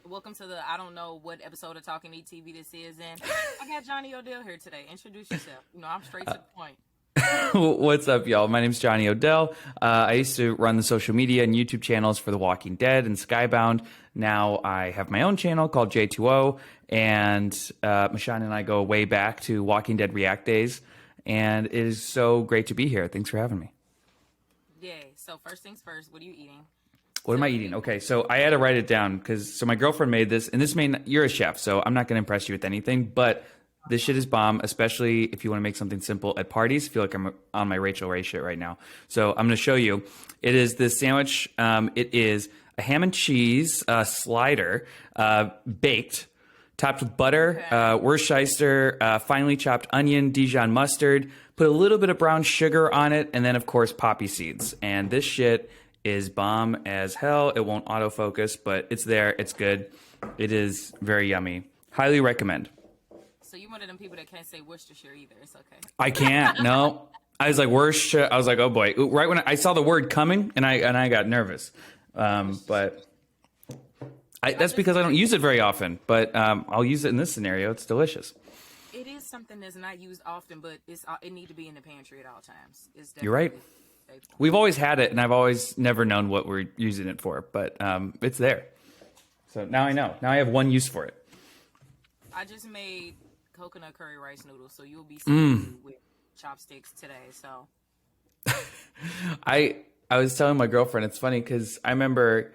Welcome to the I don't know what episode of Talking ETV this is, and I got Johnny Odell here today. Introduce yourself. I'm straight to the point. What's up, y'all? My name's Johnny Odell. I used to run the social media and YouTube channels for The Walking Dead and Skybound. Now I have my own channel called J2O, and Mashan and I go way back to Walking Dead React days, and it is so great to be here. Thanks for having me. Yay. So first things first, what are you eating? What am I eating? Okay, so I had to write it down because my girlfriend made this, and you're a chef, so I'm not going to impress you with anything, but this shit is bomb, especially if you want to make something simple at parties. I feel like I'm on my Rachel Ray shit right now. So I'm going to show you. It is this sandwich. It is a ham and cheese slider, baked, topped with butter, Worcestershire, finely chopped onion, Dijon mustard, put a little bit of brown sugar on it, and then, of course, poppy seeds. And this shit is bomb as hell. It won't autofocus, but it's there. It's good. It is very yummy. Highly recommend. So you one of them people that can't say Worcestershire either. It's okay. I can't. No. I was like, Worcestershire. I was like, oh boy. Right when I saw the word coming, and I got nervous. But that's because I don't use it very often. But I'll use it in this scenario. It's delicious. It is something that's not used often, but it need to be in the pantry at all times. You're right. We've always had it, and I've always never known what we're using it for. But it's there. So now I know. Now I have one use for it. I just made coconut curry rice noodles, so you'll be seeing with chopsticks today. So I was telling my girlfriend, it's funny because I remember,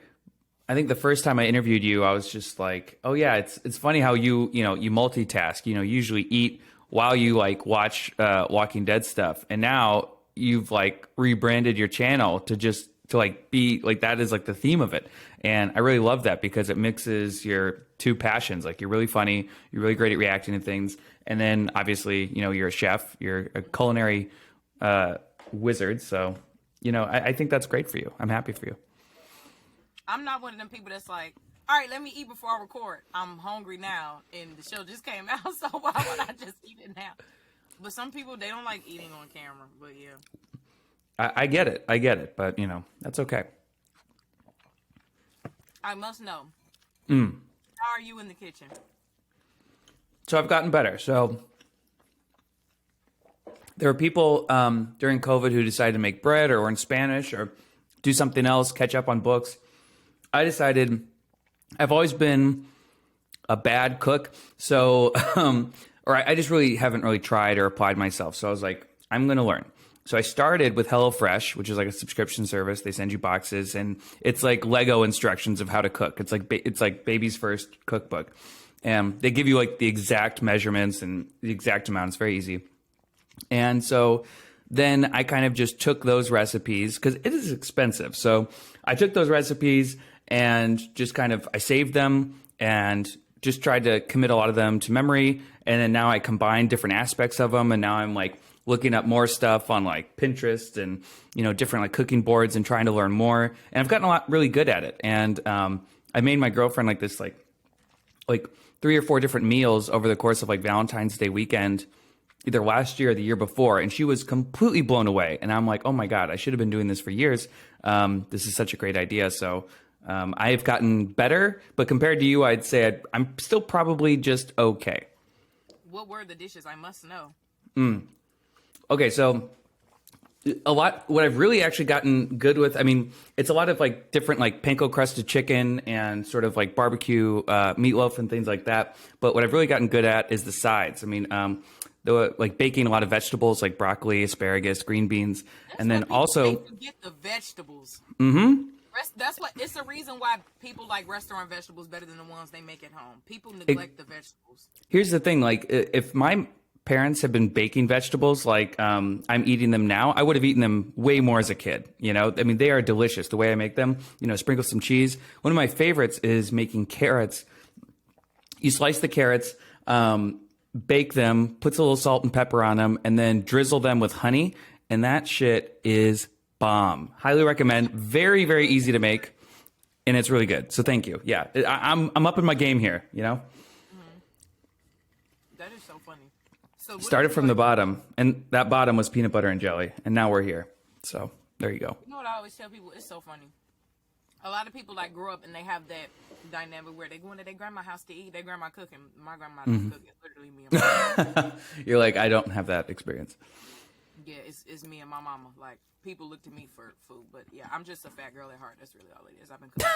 I think the first time I interviewed you, I was just like, oh yeah, it's funny how you multitask, usually eat while you like watch Walking Dead stuff, and now you've like rebranded your channel to like be like, that is like the theme of it. And I really love that because it mixes your two passions. Like, you're really funny, you're really great at reacting to things, and then obviously, you're a chef, you're a culinary wizard. So, I think that's great for you. I'm happy for you. I'm not one of them people that's like, all right, let me eat before I record. I'm hungry now, and the show just came out, so why would I just eat it now? But some people, they don't like eating on camera. But yeah, I get it, but that's okay. I must know. How are you in the kitchen? So I've gotten better. So there were people during COVID who decided to make bread or learn Spanish or do something else, catch up on books. I decided, I've always been a bad cook, so or I just really haven't really tried or applied myself. So I was like, I'm going to learn. So I started with HelloFresh, which is like a subscription service. They send you boxes, and it's like Lego instructions of how to cook. It's like baby's first cookbook. And they give you like the exact measurements and the exact amount. It's very easy. And so then I kind of just took those recipes because it is expensive. So I took those recipes and just I saved them and just tried to commit a lot of them to memory. And then now I combine different aspects of them. And now I'm like looking up more stuff on like Pinterest and, different like cooking boards and trying to learn more. And I've gotten really good at it. And I made my girlfriend like this, like 3 or 4 different meals over the course of like Valentine's Day weekend, either last year or the year before. And she was completely blown away. And I'm like, oh my God, I should have been doing this for years. This is such a great idea. So I've gotten better, but compared to you, I'd say I'm still probably just okay. What were the dishes? I must know. Okay, so what I've really actually gotten good with, it's a lot of like different like panko crusted chicken and sort of like barbecue meatloaf and things like that. But what I've really gotten good at is the sides. Like baking a lot of vegetables like broccoli, asparagus, green beans, and then also get the vegetables. Mm-hmm. That's what it's a reason why people like restaurant vegetables better than the ones they make at home. People neglect the vegetables. Here's the thing: like, if my parents had been baking vegetables like I'm eating them now, I would have eaten them way more as a kid. They are delicious the way I make them. Sprinkle some cheese. One of my favorites is making carrots. You slice the carrots, bake them, puts a little salt and pepper on them, and then drizzle them with honey, and that shit is bomb. Highly recommend. Very, very easy to make, and it's really good. So thank you. Yeah, I'm up in my game here. Mm-hmm. That is so funny. So started from the bottom, and that bottom was peanut butter and jelly, and now we're here. So there you go. You know what I always tell people? It's so funny. A lot of people like grow up and they have that dynamic where they go into their grandma's house to eat. Their grandma cooking. My grandma don't cook. It's literally me and my mama. You're like, I don't have that experience. Yeah, it's me and my mama. Like, people look to me for food, but yeah, I'm just a fat girl at heart. That's really all it is. I've been cooking.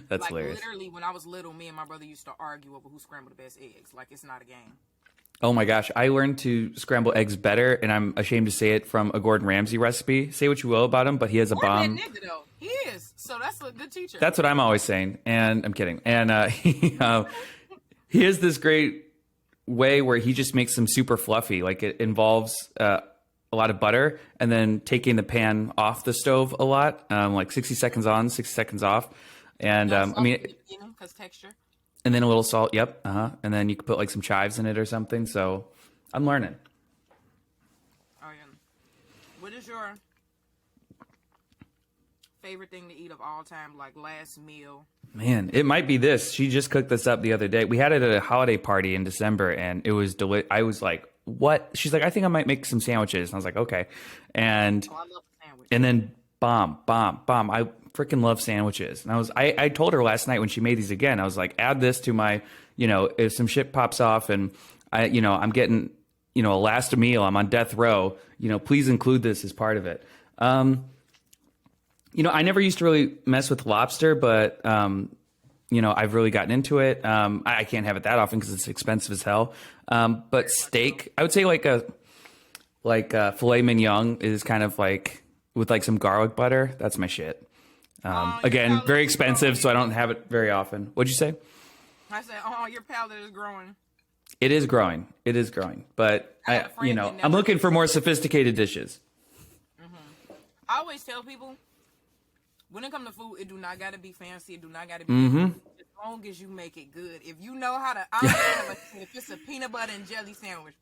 That's like, hilarious. Literally, when I was little, me and my brother used to argue over who scrambled the best eggs. Like, it's not a game. Oh my gosh, I learned to scramble eggs better, and I'm ashamed to say it from a Gordon Ramsay recipe. Say what you will about him, but he has a bomb. That nigga, though. He is. So that's a good teacher. That's what I'm always saying, and I'm kidding. And he has this great way where he just makes them super fluffy. Like, it involves a lot of butter and then taking the pan off the stove a lot, like 60 seconds on, 60 seconds off. And I mean, because texture. And then a little salt. Yep. And then you could put like some chives in it or something. So I'm learning. Oh yeah. What is your favorite thing to eat of all time? Like last meal? Man, it might be this. She just cooked this up the other day. We had it at a holiday party in December, and it was I was like, "What?" She's like, "I think I might make some sandwiches." And I was like, "Okay." And I love a sandwich. And then bomb. I freaking love sandwiches. And I told her last night when she made these again, I was like, add this to my, if some shit pops off and I'm getting, a last meal, I'm on death row, please include this as part of it. I never used to really mess with lobster, but, I've really gotten into it. I can't have it that often because it's expensive as hell. But steak, I would say like a filet mignon is kind of like with like some garlic butter. That's my shit. Again, very expensive, so I don't have it very often. What'd you say? I said, your palate is growing. It is growing. But I'm looking for more sophisticated dishes. Mm-hmm. I always tell people, when it comes to food, it do not got to be fancy. It do not got to be as long as you make it good. If you know how to, if it's a peanut butter and jelly sandwich,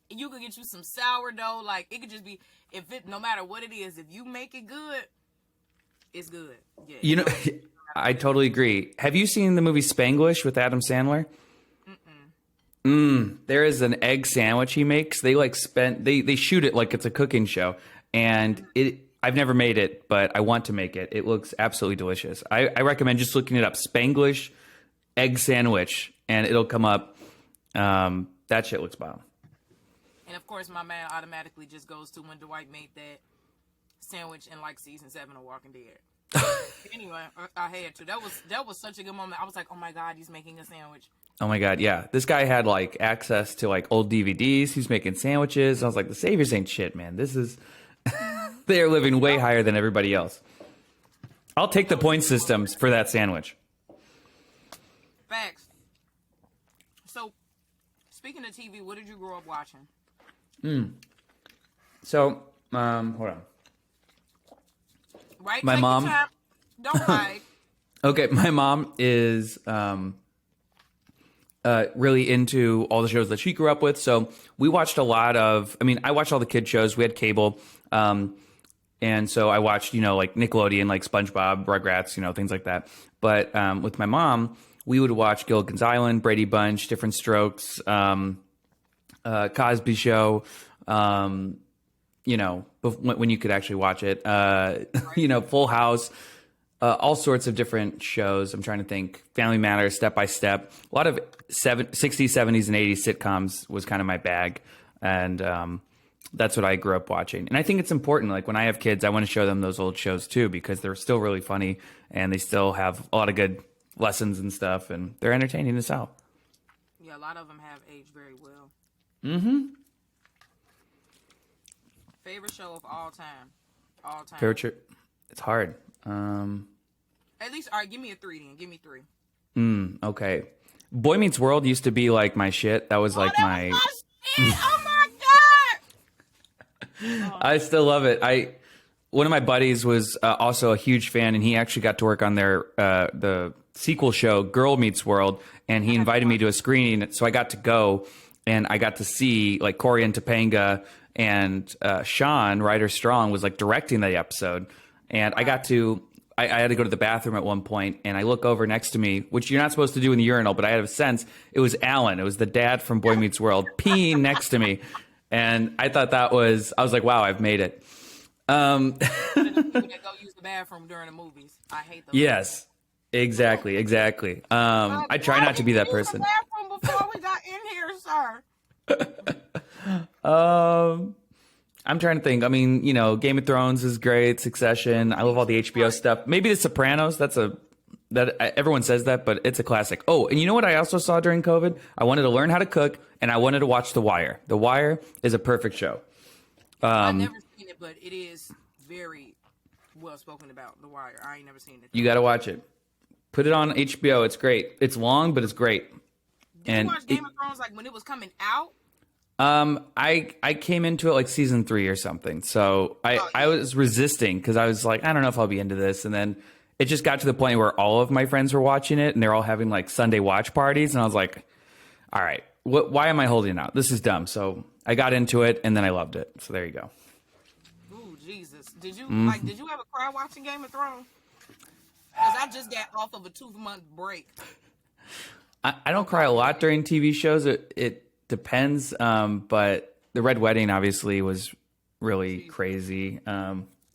you could get you some sourdough. Like, it could just be, no matter what it is, if you make it good, it's good. Yeah, I totally agree. Have you seen the movie Spanglish with Adam Sandler? There is an egg sandwich he makes. They they shoot it like it's a cooking show, and I've never made it, but I want to make it. It looks absolutely delicious. I recommend just looking it up, Spanglish egg sandwich, and it'll come up. That shit looks bomb. And of course, my man automatically just goes to when Dwight made that sandwich in like season 7 of Walking Dead. Anyway, I had to. That was such a good moment. I was like, oh my God, he's making a sandwich. Oh my God, yeah. This guy had like access to like old DVDs. He's making sandwiches. I was like, the Saviors ain't shit, man. This is they're living way higher than everybody else. I'll take the point systems for that sandwich. Facts. So, speaking of TV, what did you grow up watching? So, hold on. Right? My Take mom. your time. Don't hide. Okay, my mom is really into all the shows that she grew up with. So we watched a lot of. I watched all the kid shows. We had cable, and so I watched like Nickelodeon, like SpongeBob, Rugrats, things like that. But with my mom, we would watch Gilligan's Island, Brady Bunch, Different Strokes, Cosby Show. When you could actually watch it, Full House, all sorts of different shows. I'm trying to think. Family Matters, Step by Step. A lot of 60s, 70s, and 80s sitcoms was kind of my bag. And that's what I grew up watching. And I think it's important. Like when I have kids, I want to show them those old shows too, because they're still really funny and they still have a lot of good lessons and stuff. And they're entertaining as hell. Yeah, a lot of them have aged very well. Favorite show of all time? All time. Favorite show? It's hard. At least, all right, give me a 3 then. Give me 3. Okay. Boy Meets World used to be like my shit. That was like my... Was my shit. Oh my God! I still love it. One of my buddies was also a huge fan, and he actually got to work on their the sequel show, Girl Meets World, and he invited me to a screening, so I got to go, and I got to see like Corey and Topanga, and Sean Ryder Strong was like directing the episode, and I got to. I had to go to the bathroom at one point, and I look over next to me, which you're not supposed to do in the urinal, but I had a sense it was Alan. It was the dad from Boy Meets World peeing next to me, and I thought I was like, wow, I've made it. One of the people that go use the bathroom during the movies. I hate those. Yes, exactly. I try not to be that Use the person. bathroom before we got in here, sir. I'm trying to think. I mean, Game of Thrones is great. Succession. I love all the HBO stuff. Maybe The Sopranos. Everyone says that, but it's a classic. Oh, and you know what I also saw during COVID? I wanted to learn how to cook, and I wanted to watch The Wire. The Wire is a perfect show. I've never seen it, but it is very well spoken about. The Wire. I ain't never seen it. You got to watch it. Put it on HBO. It's great. It's long, but it's great. Did you watch Game of Thrones like when it was coming out? I came into it like season 3 or something. So I was resisting because I was like, I don't know if I'll be into this. And then it just got to the point where all of my friends were watching it and they're all having like Sunday watch parties. And I was like, all right, why am I holding out? This is dumb. So I got into it and then I loved it. So there you go. Ooh, Jesus. Did you ever cry watching Game of Thrones? Because I just got off of a 2-month break. I don't cry a lot during TV shows. It depends. But the Red Wedding obviously was really crazy.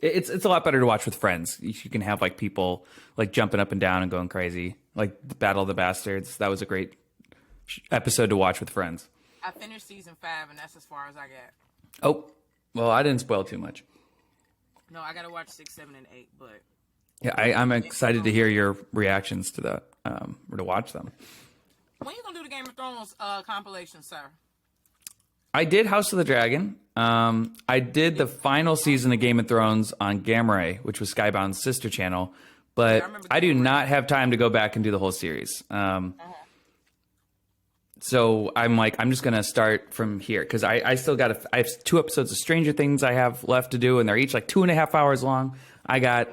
It's a lot better to watch with friends. You can have like people like jumping up and down and going crazy, like the Battle of the Bastards. That was a great episode to watch with friends. I finished season 5, and that's as far as I got. Oh, well, I didn't spoil too much. No, I gotta watch 6, 7, and 8. But yeah, I'm excited to hear your reactions to that, or to watch them. When you gonna do the Game of Thrones compilation, sir? I did House of the Dragon. I did the final season of Game of Thrones on Gamma Ray, which was Skybound's sister channel, but I do not have time to go back and do the whole series. So I'm like, I'm just gonna start from here because I still got I have 2 episodes of Stranger Things I have left to do, and they're each like 2.5 hours long. I got,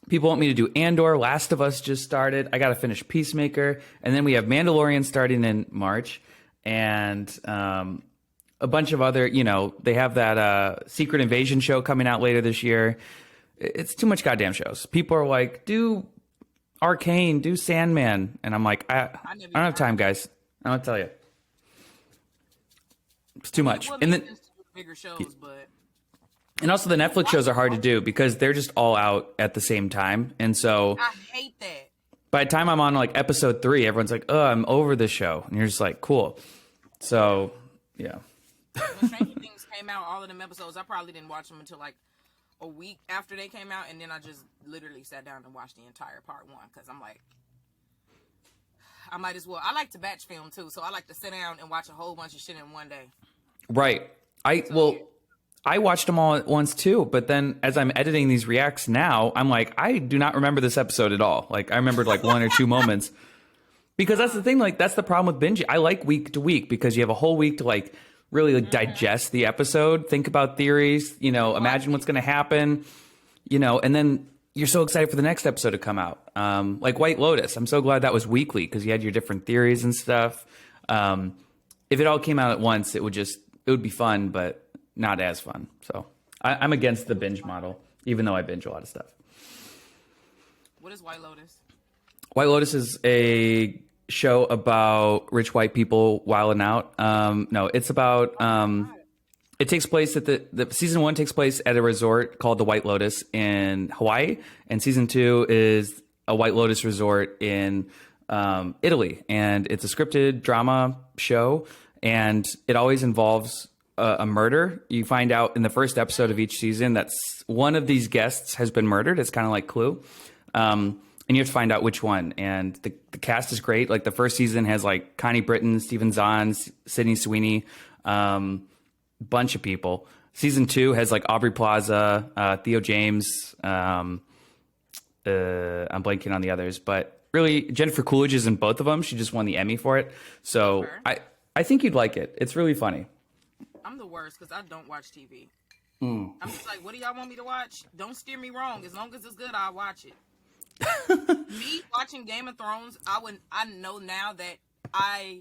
people want me to do Andor. Last of Us just started. I got to finish Peacemaker, and then we have Mandalorian starting in March, and a bunch of other. They have that Secret Invasion show coming out later this year. It's too much goddamn shows. People are like, do Arcane, do Sandman, and I'm like, I don't have time, guys. I don't tell you, it's too much. And then bigger shows, but. And also the Netflix shows are hard to do because they're just all out at the same time. And so I hate that. By the time I'm on like episode 3, everyone's like, oh, I'm over this show. And you're just like, cool. So, yeah. When Stranger Things came out, all of them episodes, I probably didn't watch them until like a week after they came out. And then I just literally sat down and watched the entire part 1 because I'm like, I might as well. I like to batch film too. So I like to sit down and watch a whole bunch of shit in one day. Right. I watched them all at once too, but then as I'm editing these reacts now, I'm like, I do not remember this episode at all. Like I remembered like 1 or 2 moments because that's the thing. Like that's the problem with binging. I like week to week because you have a whole week to like really like digest the episode, think about theories, imagine what's going to happen, and then you're so excited for the next episode to come out. Like White Lotus. I'm so glad that was weekly because you had your different theories and stuff. If it all came out at once, it would be fun, but not as fun. So I'm against the binge model, even though I binge a lot of stuff. What is White Lotus? White Lotus is a show about rich white people wilding out. No, it's about, it takes place at the season 1 takes place at a resort called the White Lotus in Hawaii. And season 2 is a White Lotus resort in Italy. And it's a scripted drama show. And it always involves a murder. You find out in the first episode of each season that one of these guests has been murdered. It's kind of like Clue. And you have to find out which one. And the cast is great. Like the first season has like Connie Britton, Stephen Zahn, Sydney Sweeney, bunch of people. Season 2 has like Aubrey Plaza, Theo James. I'm blanking on the others, but really Jennifer Coolidge is in both of them. She just won the Emmy for it. So I think you'd like it. It's really funny. I'm the worst because I don't watch TV. I'm just like, what do y'all want me to watch? Don't steer me wrong. As long as it's good, I'll watch it. Me watching Game of Thrones, I know now that I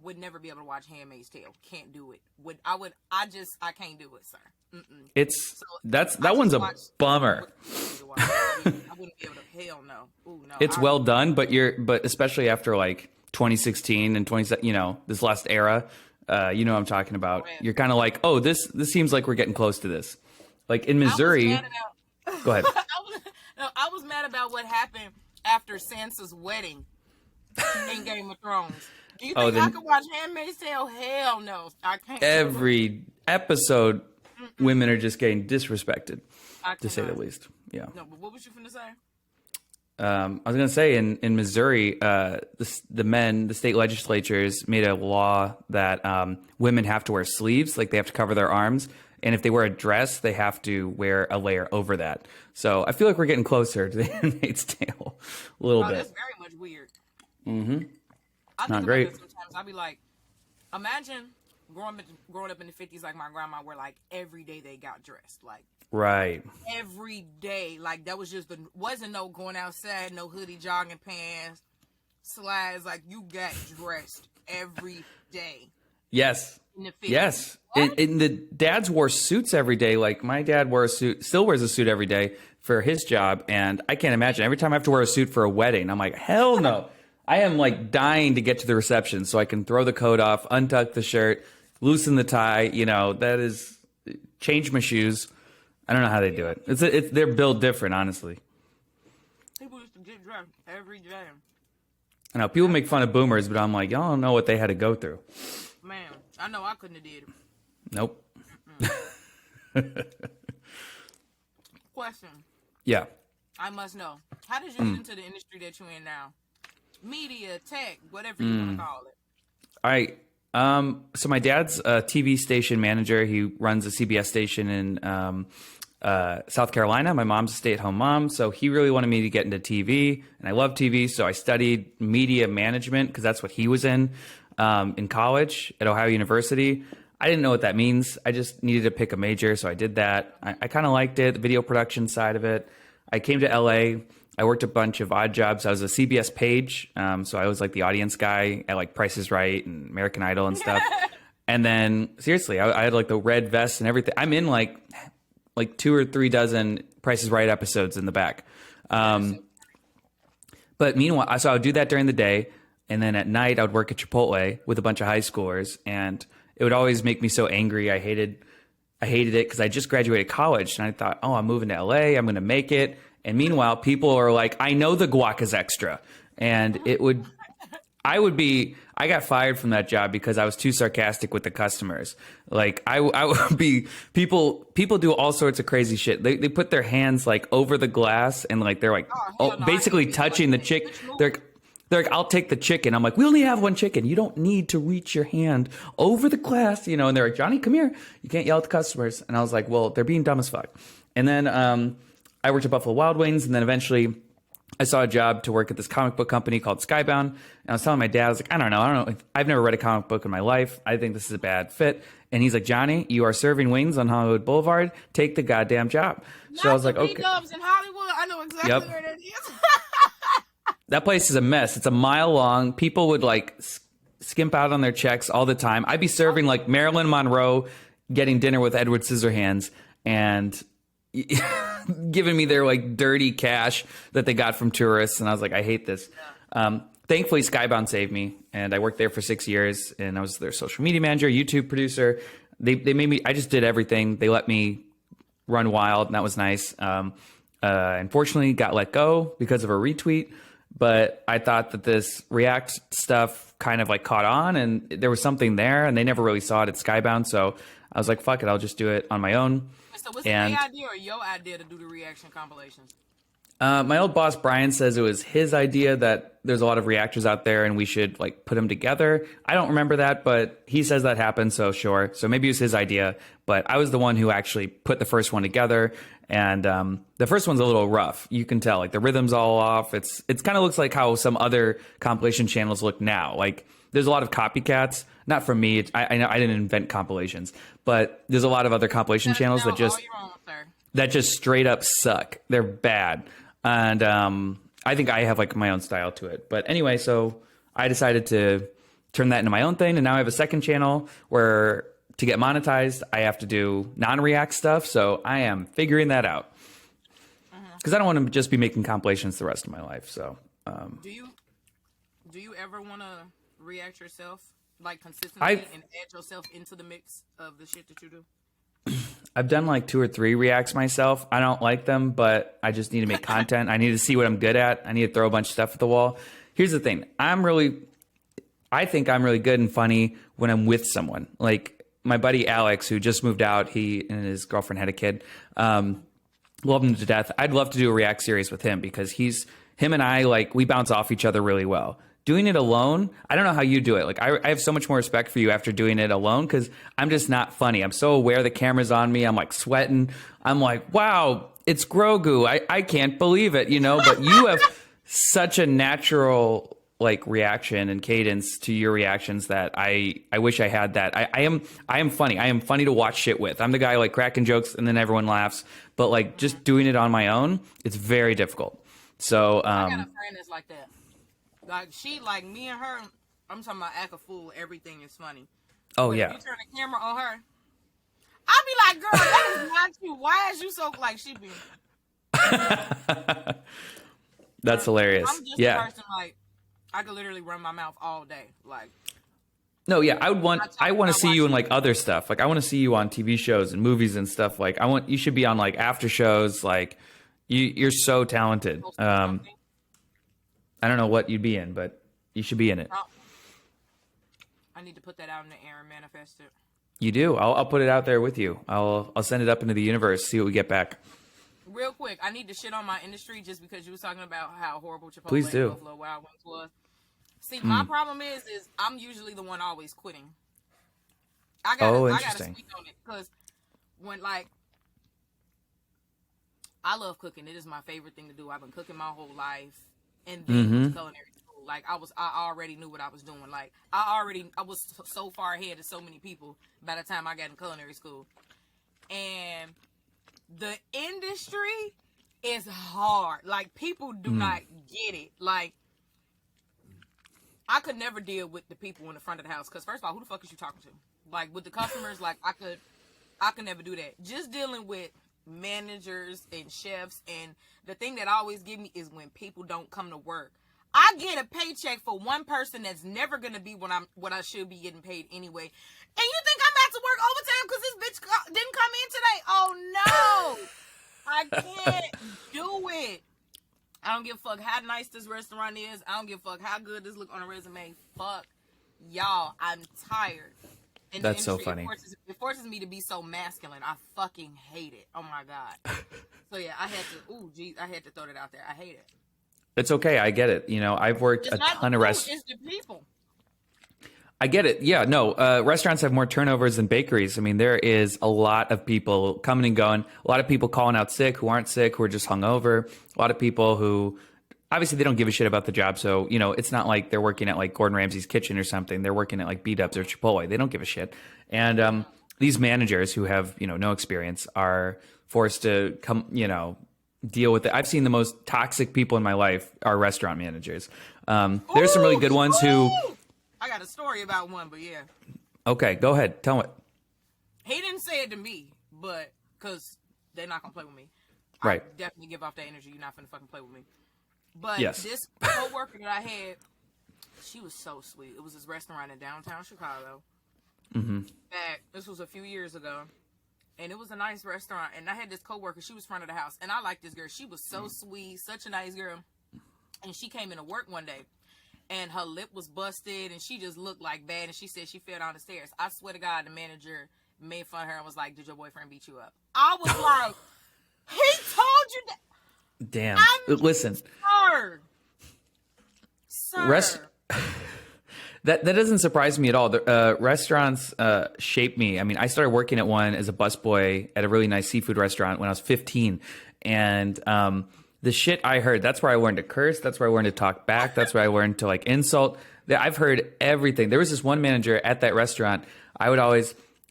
would never be able to watch Handmaid's Tale. Can't do it. I can't do it, sir. That one's a bummer. I wouldn't be able to. Hell no. Ooh, no. It's well done, but especially after like 2016 and this last era. You know what I'm talking about. You're kind of like, oh, this seems like we're getting close to this. Like in I was Missouri, mad about. go ahead. I was mad about what happened after Sansa's wedding in Game of Thrones. Do you Oh, think I then could watch Handmaid's Tale? Hell no, I can't. every episode, women are just getting disrespected, I to say the cannot. least. Yeah. No, but what was you finna say? I was going to say in Missouri, the state legislatures made a law that women have to wear sleeves, like they have to cover their arms. And if they wear a dress, they have to wear a layer over that. So I feel like we're getting closer to the Handmaid's Tale a little Oh, bit. that's very much weird. Mm-hmm. I think Not about great. that sometimes. I'll be like, imagine growing up in the 50s like my grandma, where like every day they got dressed. Like, Right. every day. Like, that was just wasn't no going outside, no hoodie, jogging pants, slides. Like, you got dressed every day Yes. in the 50s. Yes. And the dads wore suits every day. Like my dad wore a suit, still wears a suit every day for his job. And I can't imagine every time I have to wear a suit for a wedding, I'm like, hell no. I am like dying to get to the reception so I can throw the coat off, untuck the shirt, loosen the tie. You know, that is change my shoes. I don't know how they do it. It's they're built different, honestly. People used to get dressed every day. I know people make fun of boomers, but I'm like, y'all don't know what they had to go through. Man, I know I couldn't have did it. Nope. Question. Yeah. I must know. How did you get into the industry that you're in now? Media, tech, whatever you want to call it. All right. So my dad's a TV station manager. He runs a CBS station in South Carolina. My mom's a stay-at-home mom, so he really wanted me to get into TV, and I love TV, so I studied media management because that's what he was in college at Ohio University. I didn't know what that means. I just needed to pick a major, so I did that. I kind of liked it, the video production side of it. I came to LA. I worked a bunch of odd jobs. I was a CBS page, so I was like the audience guy at like Price is Right and American Idol and stuff. And then seriously, I had like the red vest and everything. I'm in like 2 or 3 dozen Price is Right episodes in the back. But meanwhile, so I would do that during the day, and then at night I would work at Chipotle with a bunch of high schoolers, and it would always make me so angry. I hated it because I just graduated college, and I thought, oh, I'm moving to LA, I'm going to make it. And meanwhile, people are like, I know the guac is extra, and I got fired from that job because I was too sarcastic with the customers. Like I would be, people do all sorts of crazy shit. They put their hands like over the glass and like, they're like, hell no, basically I hate touching the that. chick. Bitch, They're like, I'll take the chicken. I'm like, we only have one chicken. You don't need to reach your hand over the glass, you know? And they're like, Johnny, come here. You can't yell at the customers. And I was like, well, they're being dumb as fuck. And then, I worked at Buffalo Wild Wings, and then eventually I saw a job to work at this comic book company called Skybound. And I was telling my dad, I was like, I don't know. I've never read a comic book in my life. I think this is a bad fit. And he's like, Johnny, you are serving wings on Hollywood Boulevard. Take the goddamn job. So I was like, okay. B-dubs in Hollywood. I know exactly where that is. That place is a mess. It's a mile long. People would like skimp out on their checks all the time. I'd be serving like Marilyn Monroe getting dinner with Edward Scissorhands and giving me their like dirty cash that they got from tourists. And I was like, I hate this. Thankfully, Skybound saved me, and I worked there for 6 years, and I was their social media manager, YouTube producer. They made me, I just did everything. They let me run wild, and that was nice. Unfortunately, got let go because of a retweet. But I thought that this React stuff kind of like caught on, and there was something there, and they never really saw it at Skybound. So I was like, fuck it, I'll just do it on my own. So was it their idea or your idea to do the reaction compilations? My old boss, Brian, says it was his idea that there's a lot of reactors out there and we should like put them together. I don't remember that, but he says that happened. So sure. So maybe it was his idea, but I was the one who actually put the first one together. And the first one's a little rough. You can tell like the rhythm's all off. It's kind of looks like how some other compilation channels look now. Like there's a lot of copycats, not from me. I know I didn't invent compilations, but there's a lot of other compilation channels that just straight up suck. They're bad. And I think I have like my own style to it. But anyway, so I decided to turn that into my own thing. And now I have a second channel where to get monetized, I have to do non-React stuff. So I am figuring that out. Because I don't want to just be making compilations the rest of my life. So do you ever want to react yourself like consistently and add yourself into the mix of the shit that you do? I've done like 2 or 3 reacts myself. I don't like them, but I just need to make content. I need to see what I'm good at. I need to throw a bunch of stuff at the wall. Here's the thing. I think I'm really good and funny when I'm with someone. Like my buddy Alex, who just moved out, he and his girlfriend had a kid. Love him to death. I'd love to do a react series with him because him and I, like, we bounce off each other really well. Doing it alone, I don't know how you do it. Like, I have so much more respect for you after doing it alone because I'm just not funny. I'm so aware the camera's on me. I'm like sweating. I'm like, wow, it's Grogu. I can't believe it, you know? But you have such a natural like reaction and cadence to your reactions that I wish I had that. I am funny. I am funny to watch shit with. I'm the guy like cracking jokes and then everyone laughs. But like just doing it on my own, it's very difficult. So I got a friend that's like that. Like she, like me and her, I'm talking about act a fool. Everything is funny. Oh But yeah. if you turn the camera on her, I'll be like, girl, that is not you. Why is you so like she be? That's hilarious. I'm just a Yeah. person like I could literally run my mouth all day. Like No, yeah, I want to see you in like other stuff. Like I want to see you on TV shows and movies and stuff. Like you should be on like after shows. Like you're so talented. I don't know what you'd be in, but you should be in it. I need to put that out in the air and manifest it. You do. I'll put it out there with you. I'll send it up into the universe. See what we get back. Real quick, I need to shit on my industry just because you was talking about how horrible Chipotle Please do. and Buffalo Wild Wings was. See, my problem is I'm usually the one always quitting. I gotta speak on it because when like I love cooking. It is my favorite thing to do. I've been cooking my whole life, and then went to culinary school. Like I already knew what I was doing. Like I was so far ahead of so many people by the time I got in culinary school, and the industry is hard. Like people do not get it. Like I could never deal with the people in the front of the house because first of all, who the fuck is you talking to? Like with the customers, like I could never do that. Just dealing with managers and chefs, and the thing that always get me is when people don't come to work. I get a paycheck for one person that's never gonna be what I should be getting paid anyway. And you think I'm about to work overtime because this bitch didn't come in today? Oh no, I can't do it. I don't give a fuck how nice this restaurant is. I don't give a fuck how good this look on a resume. Fuck y'all. I'm tired. And that's so funny. It forces me to be so masculine. I fucking hate it. Oh my god. So yeah, I had to throw that out there. I hate it. It's okay. I get it. You know, I've worked a ton of restaurants. It's the people. I get it. Yeah, no, restaurants have more turnovers than bakeries. I mean, there is a lot of people coming and going, a lot of people calling out sick who aren't sick, who are just hungover, a lot of people who obviously they don't give a shit about the job. So, you know, it's not like they're working at like Gordon Ramsay's kitchen or something. They're working at like B-Dubs or Chipotle. They don't give a shit. And these managers who have, you know, no experience are forced to come, you know, deal with it. I've seen the most toxic people in my life are restaurant managers. There's some really good ones who... I got a story about one, but yeah. Okay, go ahead. Tell me. He didn't say it to me, but because they're not gonna play with me. Right. I definitely give off that energy. You're not gonna fucking play with me. But yes. This coworker that I had, she was so sweet. It was this restaurant in downtown Chicago. This was a few years ago, and it was a nice restaurant. And I had this coworker. She was front of the house, and I liked this girl. She was so sweet, such a nice girl. And she came into work one day. And her lip was busted, and she just looked like bad. And she said she fell down the stairs. I swear to God, the manager made fun of her and was like, "Did your boyfriend beat you up?" I was like, "He told you that." Damn. Listen, sir. That doesn't surprise me at all. The restaurants shape me. I mean, I started working at one as a busboy at a really nice seafood restaurant when I was 15, and the shit I heard, that's where I learned to curse. That's where I learned to talk back. That's where I learned to like insult. I've heard everything. There was this one manager at that restaurant.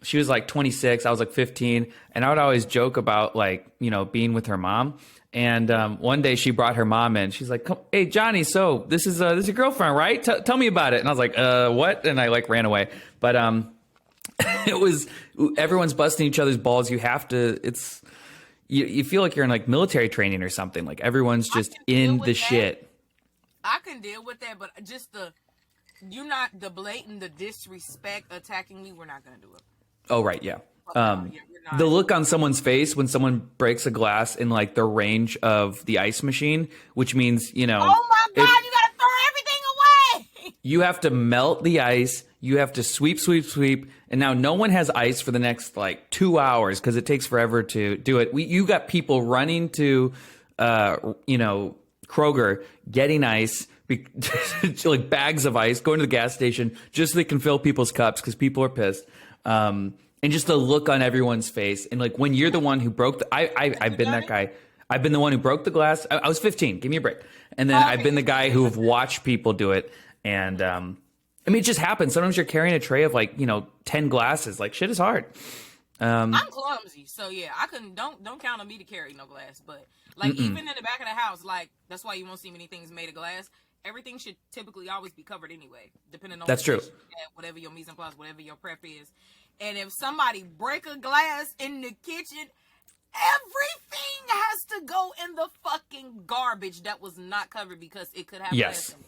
She was like 26. I was like 15. And I would always joke about like, you know, being with her mom. And one day she brought her mom in. She's like, "Hey, Johnny, so this is your girlfriend, right? Tell me about it." And I was like, what? And I like ran away. But it was, everyone's busting each other's balls. You have to, You feel like you're in like military training or something. Like everyone's just in the shit. I can deal with that, but just the blatant, the disrespect attacking me, we're not gonna do it. Oh right, yeah. fuck no. Yeah, we're not. The look on someone's face when someone breaks a glass in like the range of the ice machine, which means, Oh my God, you gotta throw everything away. you have to melt the ice, you have to sweep, and now no one has ice for the next like 2 hours because it takes forever to do it. You got people running to, Kroger, getting ice, like bags of ice, going to the gas station just so they can fill people's cups because people are pissed. And just the look on everyone's face. And like when you're the one who broke I've been that guy. I've been the one who broke the glass. I was 15. Give me a break. And then I've been the guy who have watched people do it. And I mean, it just happens. Sometimes you're carrying a tray of 10 glasses. Like shit is hard. I'm clumsy, so yeah, I couldn't. Don't count on me to carry no glass. But like even in the back of the house, like that's why you won't see many things made of glass. Everything should typically always be covered anyway, depending on that's true. Whatever your mise en place, whatever your prep is. And if somebody break a glass in the kitchen, everything has to go in the fucking garbage that was not covered because it could have glass in it.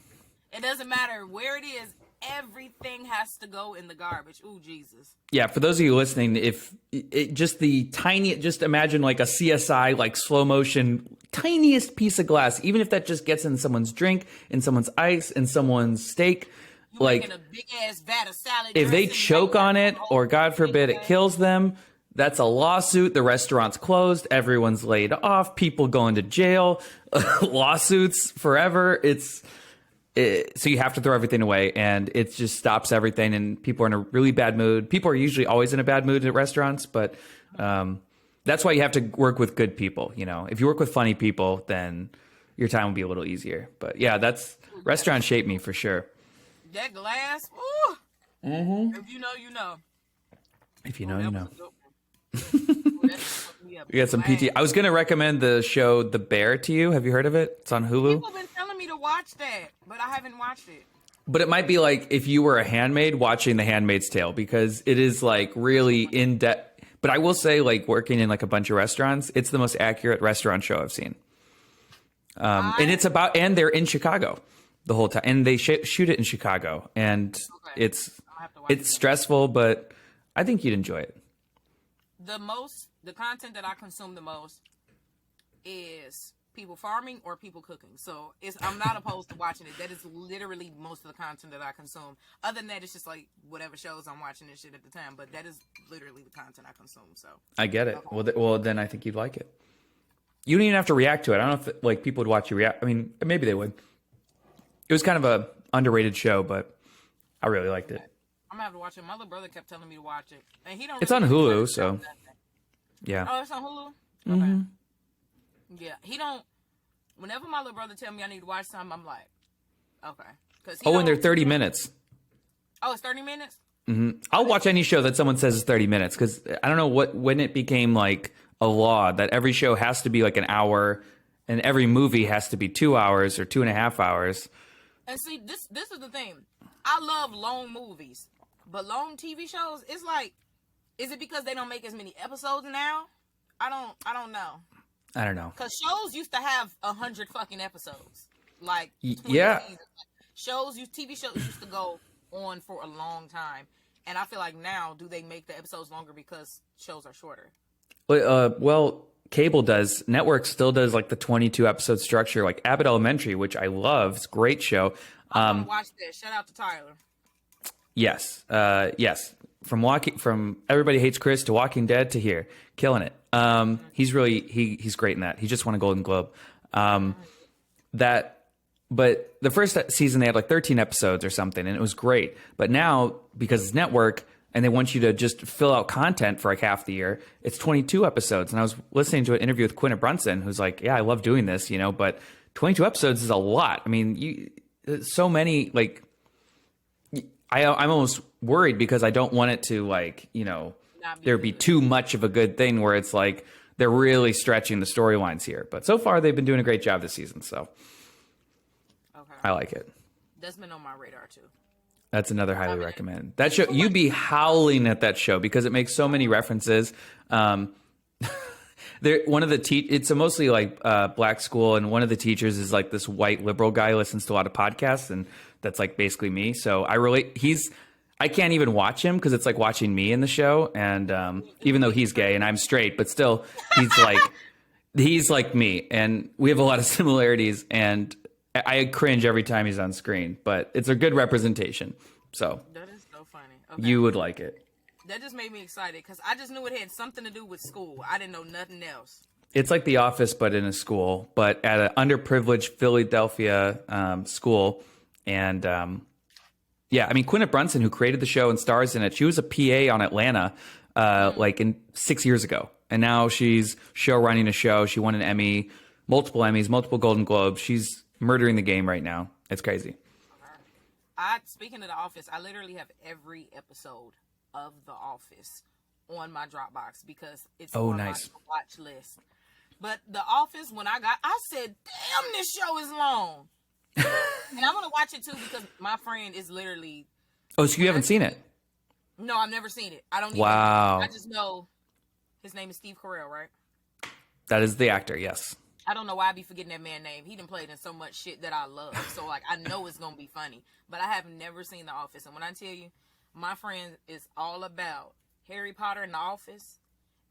It doesn't matter where it is. Everything has to go in the garbage. Ooh, Jesus. Yeah, for those of you listening, if it just imagine like a CSI, like slow motion, tiniest piece of glass, even if that just gets in someone's drink, in someone's ice, in someone's steak, you like a big ass vat of salad. If they choke on it, or God forbid it kills them, that's a lawsuit. The restaurant's closed. Everyone's laid off. People going to jail. Lawsuits forever. So you have to throw everything away, and it just stops everything, and people are in a really bad mood. People are usually always in a bad mood at restaurants, but that's why you have to work with good people. If you work with funny people, then your time will be a little easier. But yeah, restaurants shape me for sure. That glass, ooh. Mm-hmm. If you know, you know. If you know, you know. We got some PT. I was going to recommend the show The Bear to you. Have you heard of it? It's on Hulu. People have been telling me to watch that, but I haven't watched it. But it might be like if you were a handmaid watching The Handmaid's Tale, because it is like really in depth. But I will say, like working in like a bunch of restaurants, it's the most accurate restaurant show I've seen. And they're in Chicago the whole time, and they shoot it in Chicago, and it's stressful, but I think you'd enjoy it. The content that I consume the most is people farming or people cooking. So I'm not opposed to watching it. That is literally most of the content that I consume. Other than that, it's just like whatever shows I'm watching and shit at the time. But that is literally the content I consume. So I get it. Well, then I think you'd like it. You don't even have to react to it. I don't know if people would watch you react. I mean, maybe they would. It was kind of a underrated show, but I really liked it. I'm gonna have to watch it. My little brother kept telling me to watch it, and he don't. It's on Hulu, so yeah. Oh, it's on Hulu. Mm-hmm. Okay. Yeah, he don't. Whenever my little brother tell me I need to watch something, I'm like, okay. And they're 30 minutes. Oh, it's 30 minutes. Mm-hmm. I'll watch any show that someone says is 30 minutes because I don't know when it became like a law that every show has to be like an hour, and every movie has to be 2 hours or 2.5 hours. And see, this is the thing. I love long movies, but long TV shows, it's like, is it because they don't make as many episodes now? I don't know. I don't know. Because shows used to have 100 fucking episodes. Like, yeah. TV shows used to go on for a long time. And I feel like now, do they make the episodes longer because shows are shorter? Well, cable does. Network still does like the 22 episode structure, like Abbott Elementary, which I love. It's a great show. I want to watch this. Shout out to Tyler. Yes. Yes. From Everybody Hates Chris to Walking Dead to here, killing it. He's really he's great in that. He just won a Golden Globe. But the first season they had like 13 episodes or something, and it was great. But now because it's network and they want you to just fill out content for like half the year, it's 22 episodes. And I was listening to an interview with Quinta Brunson, who's like, "Yeah, I love doing this, but 22 episodes is a lot. I mean, so many like." I'm almost worried because I don't want it to there be too much of a good thing where it's like they're really stretching the storylines here. But so far they've been doing a great job this season, so I like it. That's been on my radar too. That's another highly recommend. That show, you'd be howling at that show because it makes so many references. One of the it's a mostly like black school, and one of the teachers is like this white liberal guy who listens to a lot of podcasts, and that's like basically me. So I relate. I can't even watch him because it's like watching me in the show. And even though he's gay and I'm straight, but still, he's like me, and we have a lot of similarities. And I cringe every time he's on screen, but it's a good representation. So That is so funny. Okay. you would like it. That just made me excited because I just knew it had something to do with school. I didn't know nothing else. It's like The Office, but in a school, but at an underprivileged Philadelphia school. And yeah, I mean, Quinnet Brunson, who created the show and stars in it, she was a PA on Atlanta like 6 years ago. And now she's show running a show. She won an Emmy, multiple Emmys, multiple Golden Globes. She's murdering the game right now. It's crazy. Speaking of The Office, I literally have every episode of The Office on my Dropbox because it's on nice. my watch list. But The Office, I said, damn, this show is long. And I'm going to watch it too because my friend is literally... Oh, so you haven't seen it? No, I've never seen it. I don't even Wow. I just know his name is Steve Carell, right? That is the actor, yes. I don't know why I be forgetting that man's name. He done played in so much shit that I love. So, like, I know it's going to be funny. But I have never seen The Office. And when I tell you, my friend is all about Harry Potter and The Office.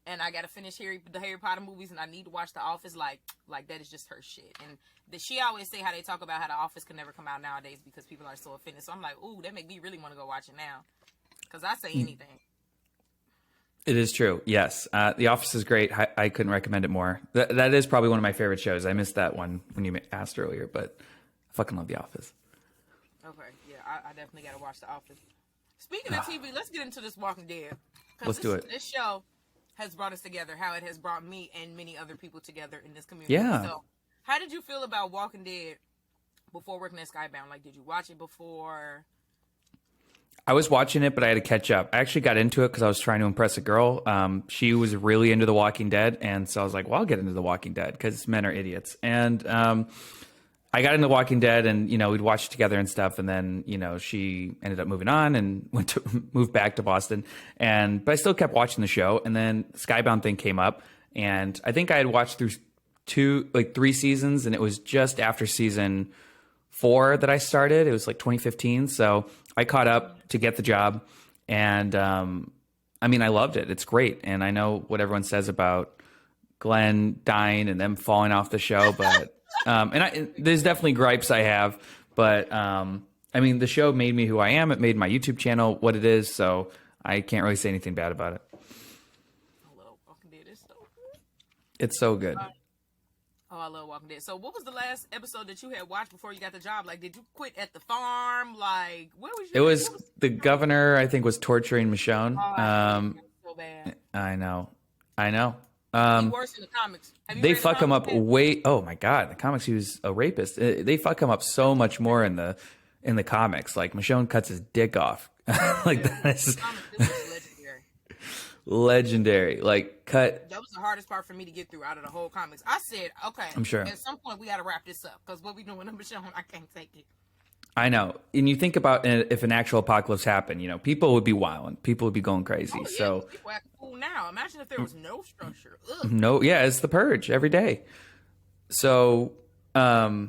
And I got to finish the Harry Potter movies. And I need to watch The Office. Like that is just her shit. And she always say how they talk about how The Office could never come out nowadays because people are so offended. So I'm like, ooh, that make me really want to go watch it now. Because I say anything. It is true. Yes. The Office is great. I couldn't recommend it more. That is probably one of my favorite shows. I missed that one when you asked earlier, but I fucking love The Office. Okay. Yeah, I definitely got to watch The Office. Speaking of TV, let's get into this Walking Dead. Let's do it. This show has brought us together, how it has brought me and many other people together in this community. Yeah. So, how did you feel about Walking Dead before working at Skybound? Like, did you watch it before? I was watching it, but I had to catch up. I actually got into it because I was trying to impress a girl. She was really into The Walking Dead, and so I was like, well, I'll get into The Walking Dead because men are idiots. And I got into Walking Dead, and, we'd watch it together and stuff, and then, she ended up moving on and moved back to Boston. But I still kept watching the show, and then Skybound thing came up, and I think I had watched through 3 seasons, and it was just after season 4 that I started. It was like 2015, so I caught up to get the job, and I mean, I loved it. It's great, and I know what everyone says about Glenn dying and them falling off the show, but there's definitely gripes I have, but I mean, the show made me who I am. It made my YouTube channel what it is, so I can't really say anything bad about it. Hello, Walking Dead is so good. It's so good. Oh, I love Walking Dead. So, what was the last episode that you had watched before you got the job? Like, did you quit at the farm? Like, where was you? It was the governor, I think, was torturing Michonne. So bad. I know. Worse in the comics. They fuck him up way. Oh my god, the comics, he was a rapist. They fuck him up so much more in the comics. Like, Michonne cuts his dick off. Like, that is legendary. Like, cut. That was the hardest part for me to get through out of the whole comics. I said, okay, I'm sure at some point we got to wrap this up because what we doing to Michonne, I can't take it. I know. And you think about if an actual apocalypse happened, people would be wilding. People would be going crazy. Oh, yeah, so people act cool now. Imagine if there was no structure. Ugh. no, yeah, it's the purge every day. So, yeah,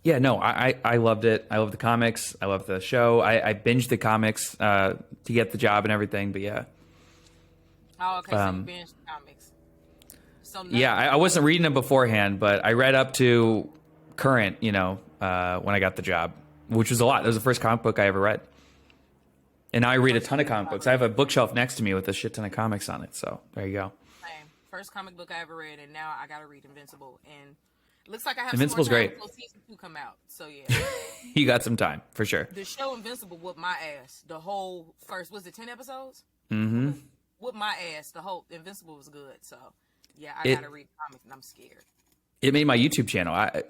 no, I loved it. I love the comics. I love the show. I binged the comics to get the job and everything. But yeah. Oh, okay. So you binged the comics. So yeah, I wasn't reading them beforehand, but I read up to current, when I got the job, which was a lot. That was the first comic book I ever read. And now I read a ton of comic books. I have a bookshelf next to me with a shit ton of comics on it. So there you go. Same. First comic book I ever read, and now I got to read Invincible. And it looks like I have Invincible's some more time great. until season 2 come out. So yeah. You got some time for sure. The show Invincible whooped my ass. The whole first, was it 10 episodes? Mm-hmm. Whooped my ass. The whole Invincible was good. So yeah, I got to read comics, and I'm scared. It made my YouTube channel. I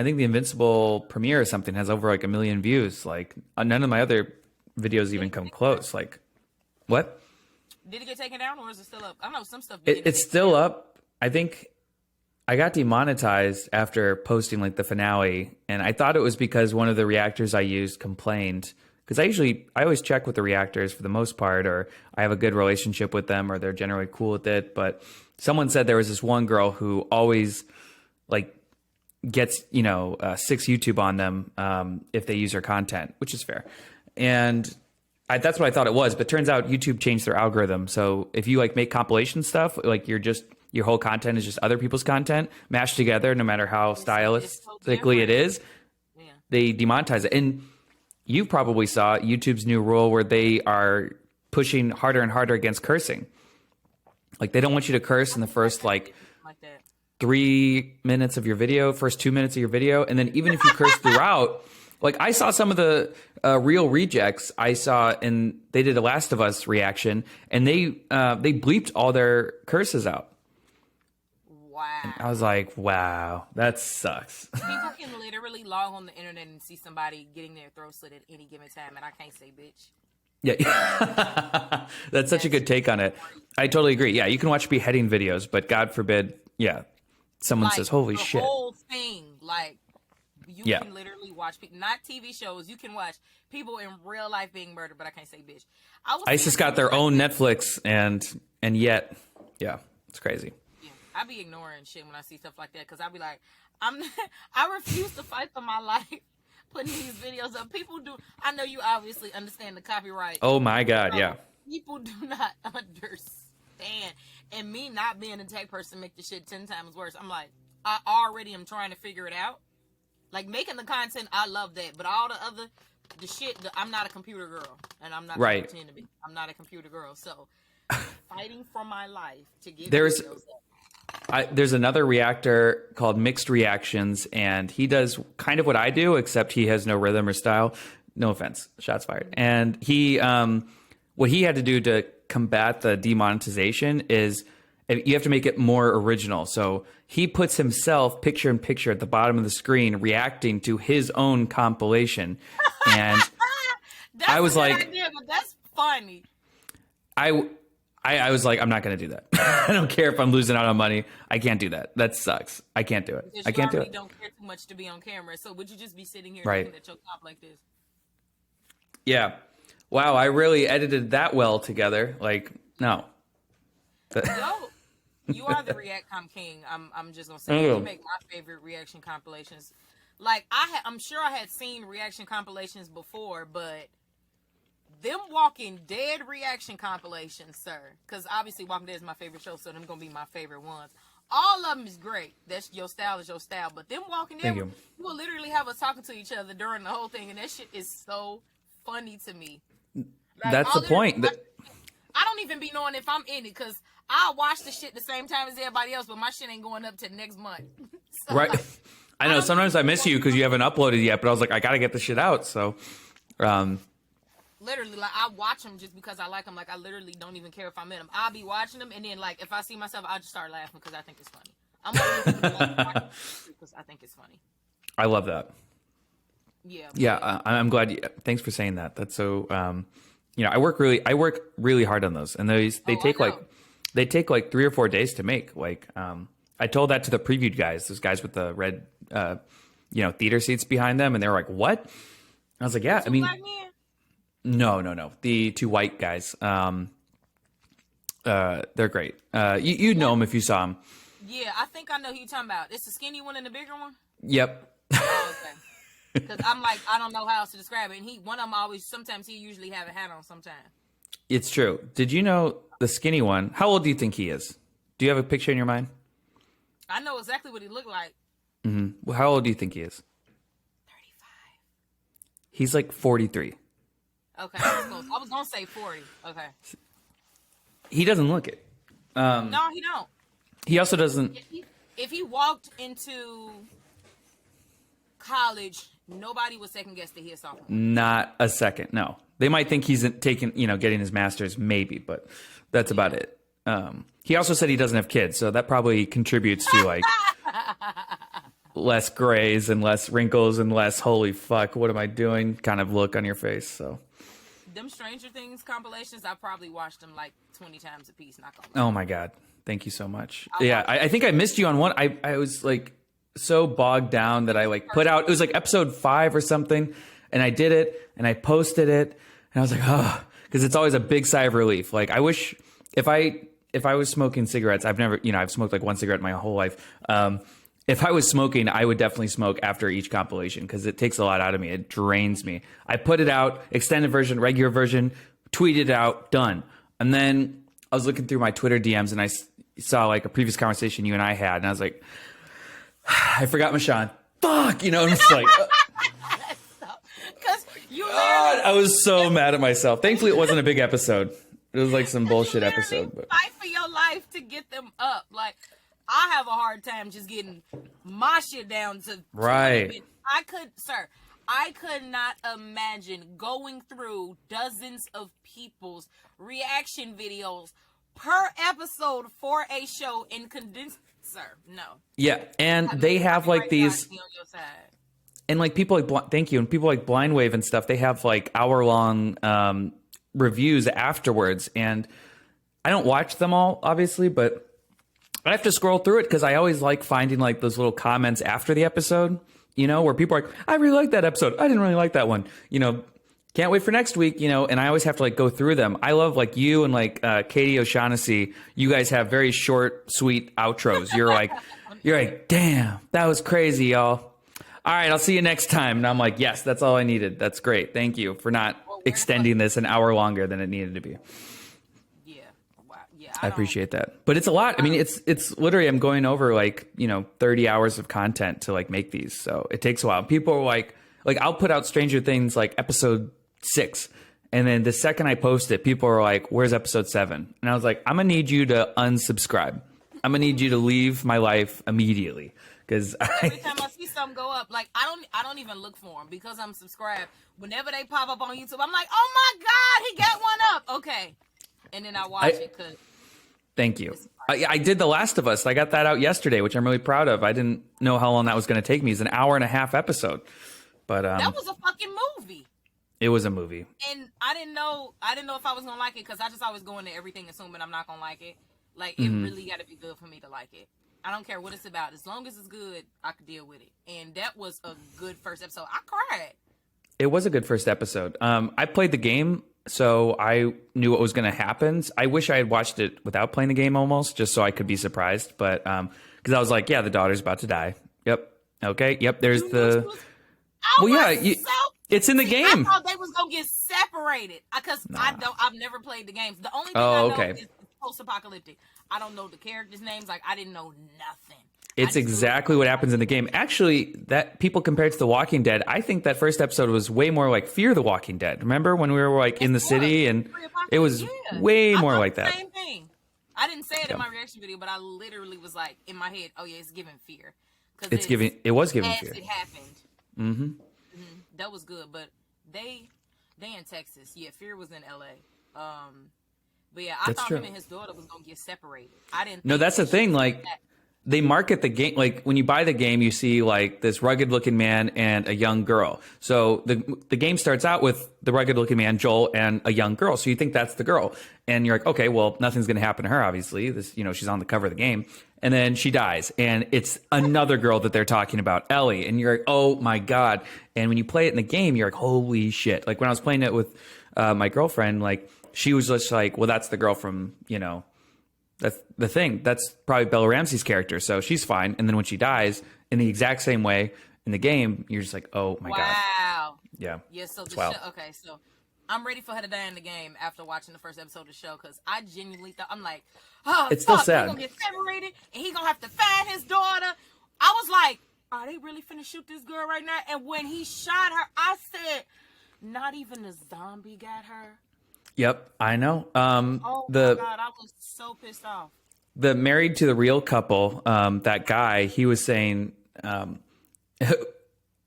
think the Invincible premiere or something has over like 1 million views. Like, none of my other videos even come close. Like, what? Did it get taken down or is it still up? I don't know, some stuff. It's still up. I think I got demonetized after posting like the finale, and I thought it was because one of the reactors I used complained. Because I always check with the reactors for the most part, or I have a good relationship with them, or they're generally cool with it. But someone said there was this one girl who always like gets 6 YouTube on them if they use her content, which is fair. And That's what I thought it was, but turns out YouTube changed their algorithm. So if you like make compilation stuff, like your whole content is just other people's content mashed together, no matter how It's so stylistically it different. is, Yeah. they demonetize it. And you probably saw YouTube's new rule where they are pushing harder and harder against cursing. Like they don't want you to curse in the first like Like that. 3 minutes of your video, first 2 minutes of your video, and then even if you curse throughout, like I saw some of the real rejects I saw, and they did a Last of Us reaction, and they bleeped all their curses out. Wow. I was like, wow, that sucks. People can literally log on the internet and see somebody getting their throat slit at any given time, and I can't say bitch. Yeah, that's such a good take on it. I totally agree. Yeah, you can watch beheading videos, but God forbid, someone says, "Holy the shit!" whole thing, like you Yeah. can literally watch people, not TV shows. You can watch people in real life being murdered, but I can't say bitch. ISIS seeing got their something own like Netflix, and yet, it's crazy. yeah, I be ignoring shit when I see stuff like that because I be like, I refuse to fight for my life. Putting these videos up, people do. I know you obviously understand the copyright. Oh my God, yeah. People do not understand, and me not being a tech person make the shit 10 times worse. I'm like, I already am trying to figure it out. Like making the content, I love that, but all the shit, I'm not a computer girl, and I'm not gonna pretend to be. I'm not a computer girl, so fighting for my life to get There's videos up. there's another reactor called Mixed Reactions, and he does kind of what I do, except he has no rhythm or style. No offense, shots fired. And he, what he had to do to combat the demonetization is you have to make it more original. So he puts himself picture in picture at the bottom of the screen, reacting to his own compilation. And That's I was a good like, idea, but that's funny. I was like, I'm not going to do that. I don't care if I'm losing out on money. I can't do that. That sucks. I can't do it. Because I can't do you it. don't care too much to be on camera. So would you just be sitting here Right. looking at your top like this? Yeah. Wow. I really edited that well together. Like, no. Yo, you are the React Com King. I'm just gonna say Thank you you. make my favorite reaction compilations. Like I'm sure I had seen reaction compilations before, but them Walking Dead reaction compilations, sir. Because obviously Walking Dead is my favorite show, so them gonna be my favorite ones. All of them is great. That's your style is your style. But them Walking Dead, Thank you. you will literally have us talking to each other during the whole thing, and that shit is so funny to me. Like, That's the I'll point. literally I don't even be knowing if I'm in it because I watch the shit the same time as everybody else, but my shit ain't going up to next month. So, Right. like, I know. don't Sometimes I even miss you because you haven't uploaded yet, but I was like, I got to get the shit out. So, literally, like I watch them just because I like them. Like I literally don't even care if I'm in them. I'll be watching them, and then like if I see myself, I'll just start laughing because I think it's funny. I'm only watching because I think it's funny. I love that. Yeah. Yeah. I'm glad. Thanks for saying that. That's so, I work really hard on those, and they take they take like 3 or 4 days to make. Like, I told that to the previewed guys, those guys with the red, theater seats behind them, and they were like, "What?" I was like, "Yeah, I mean, Black men? no, the 2 white guys. They're great. You'd know them if you saw them. Yeah, I think I know who you're talking about. It's the skinny one and the bigger one. Yep. Oh, okay. Because I'm like, I don't know how else to describe it. And one of them sometimes he usually have a hat on sometimes. It's true. Did you know the skinny one? How old do you think he is? Do you have a picture in your mind? I know exactly what he looked like. Mm-hmm. How old do you think he is? 35. He's like 43. Okay, that's close. I was gonna say 40. Okay. He doesn't look it. No, he don't. He also doesn't. If he walked into college, nobody would second guess that he is sophomore. Not a second. No, they might think he's getting his master's, maybe, but that's about it. He also said he doesn't have kids, so that probably contributes to like less grays and less wrinkles and less "holy fuck, what am I doing" kind of look on your face. So, Them Stranger Things compilations, I probably watched them like 20 times a piece. Not gonna lie. oh my god, thank you so much. I think I missed you on one. I was like so bogged down that I like put out. It was like episode 5 or something, and I did it and I posted it, and I was like, oh, because it's always a big sigh of relief. Like I wish if I was smoking cigarettes, I've never, I've smoked like 1 cigarette my whole life. if I was smoking, I would definitely smoke after each compilation because it takes a lot out of me. It drains me. I put it out, extended version, regular version, tweet it out, done. And then I was looking through my Twitter DMs and I saw like a previous conversation you and I had, and I was like, I forgot Michonne. Fuck, you know, I'm just like, Because you God, I was so mad at myself. Thankfully, it wasn't a big episode. It was like some bullshit you episode. But fight for your life to get them up. Like, I have a hard time just getting my shit down to right. I could not imagine going through dozens of people's reaction videos per episode for a show and condense. Sir, no. Yeah, and they have like these, and like people like thank you, and people like Blind Wave and stuff. They have like hour-long reviews afterwards, and I don't watch them all, obviously, but I have to scroll through it because I always like finding like those little comments after the episode, you know, where people are like, I really like that episode. I didn't really like that one. You know, can't wait for next week, you know, and I always have to like go through them. I love like you and like Katie O'Shaughnessy. You guys have very short, sweet outros. You're like, damn, that was crazy, y'all. All right, I'll see you next time. And I'm like, yes, that's all I needed. That's great. Thank you for not extending this an hour longer than it needed to be. Yeah. Wow. Yeah. I appreciate that. But it's a lot. I mean, it's literally, I'm going over like, you know, 30 hours of content to like make these. So it takes a while. People are like I'll put out Stranger Things like episode 6. And then the second I post it, people are like, where's episode 7? And I was like, I'm going to need you to unsubscribe. I'm going to need you to leave my life immediately. Because every time I see something go up, like I don't even look for them because I'm subscribed. Whenever they pop up on YouTube, I'm like, oh my God, he got one up. Okay. And then I watch it because. Thank you. I did The Last of Us. I got that out yesterday, which I'm really proud of. I didn't know how long that was going to take me. It's an hour and a half episode. But that was a fucking movie. It was a movie. And I didn't know if I was going to like it because I just always go into everything assuming I'm not going to like it. Like, it really got to be good for me to like it. I don't care what it's about. As long as it's good, I could deal with it. And that was a good first episode. I cried. It was a good first episode. I played the game, so I knew what was going to happen. I wish I had watched it without playing the game almost, just so I could be surprised. But because I was like, yeah, the daughter's about to die. Yep. Okay. Yep. There's the. Well, yeah. It's in the game. I thought they was gonna get separated because I've never played the games. The only thing I know is post-apocalyptic. I don't know the characters' names. Like, I didn't know nothing. It's exactly what happens in the game. Actually, that people compare it to The Walking Dead. I think that first episode was way more like Fear the Walking Dead. Remember when we were like in the city and it was way more like that. Same thing. I didn't say it in my reaction video, but I literally was like in my head, oh yeah, it's giving fear. It was giving fear. It happened. Mm-hmm. That was good, but they in Texas. Yeah, Fear was in LA. But yeah, I thought him and his daughter was gonna get separated. I didn't. No, that's the thing. Like, they market the game. Like, when you buy the game, you see like this rugged looking man and a young girl. So the game starts out with the rugged looking man, Joel, and a young girl. So you think that's the girl, and you're like, okay, well, nothing's gonna happen to her. Obviously, she's on the cover of the game, and then she dies, and it's another girl that they're talking about, Ellie, and you're like, oh my God. And when you play it in the game, you're like, holy shit. Like, when I was playing it with my girlfriend, like, she was just like, well, that's the girl from, that's the thing. That's probably Bella Ramsey's character. So she's fine. And then when she dies in the exact same way in the game, you're just like, oh my God. Wow. Yeah. Yeah. So okay. So I'm ready for her to die in the game after watching the first episode of the show. Cause I genuinely thought, I'm like, oh, it's still sad. He's going to get separated and he's going to have to find his daughter. I was like, are they really finna shoot this girl right now? And when he shot her, I said, not even a zombie got her. Yep, I know. Oh my God, I was so pissed off. The Married to the Real couple, that guy, he was saying,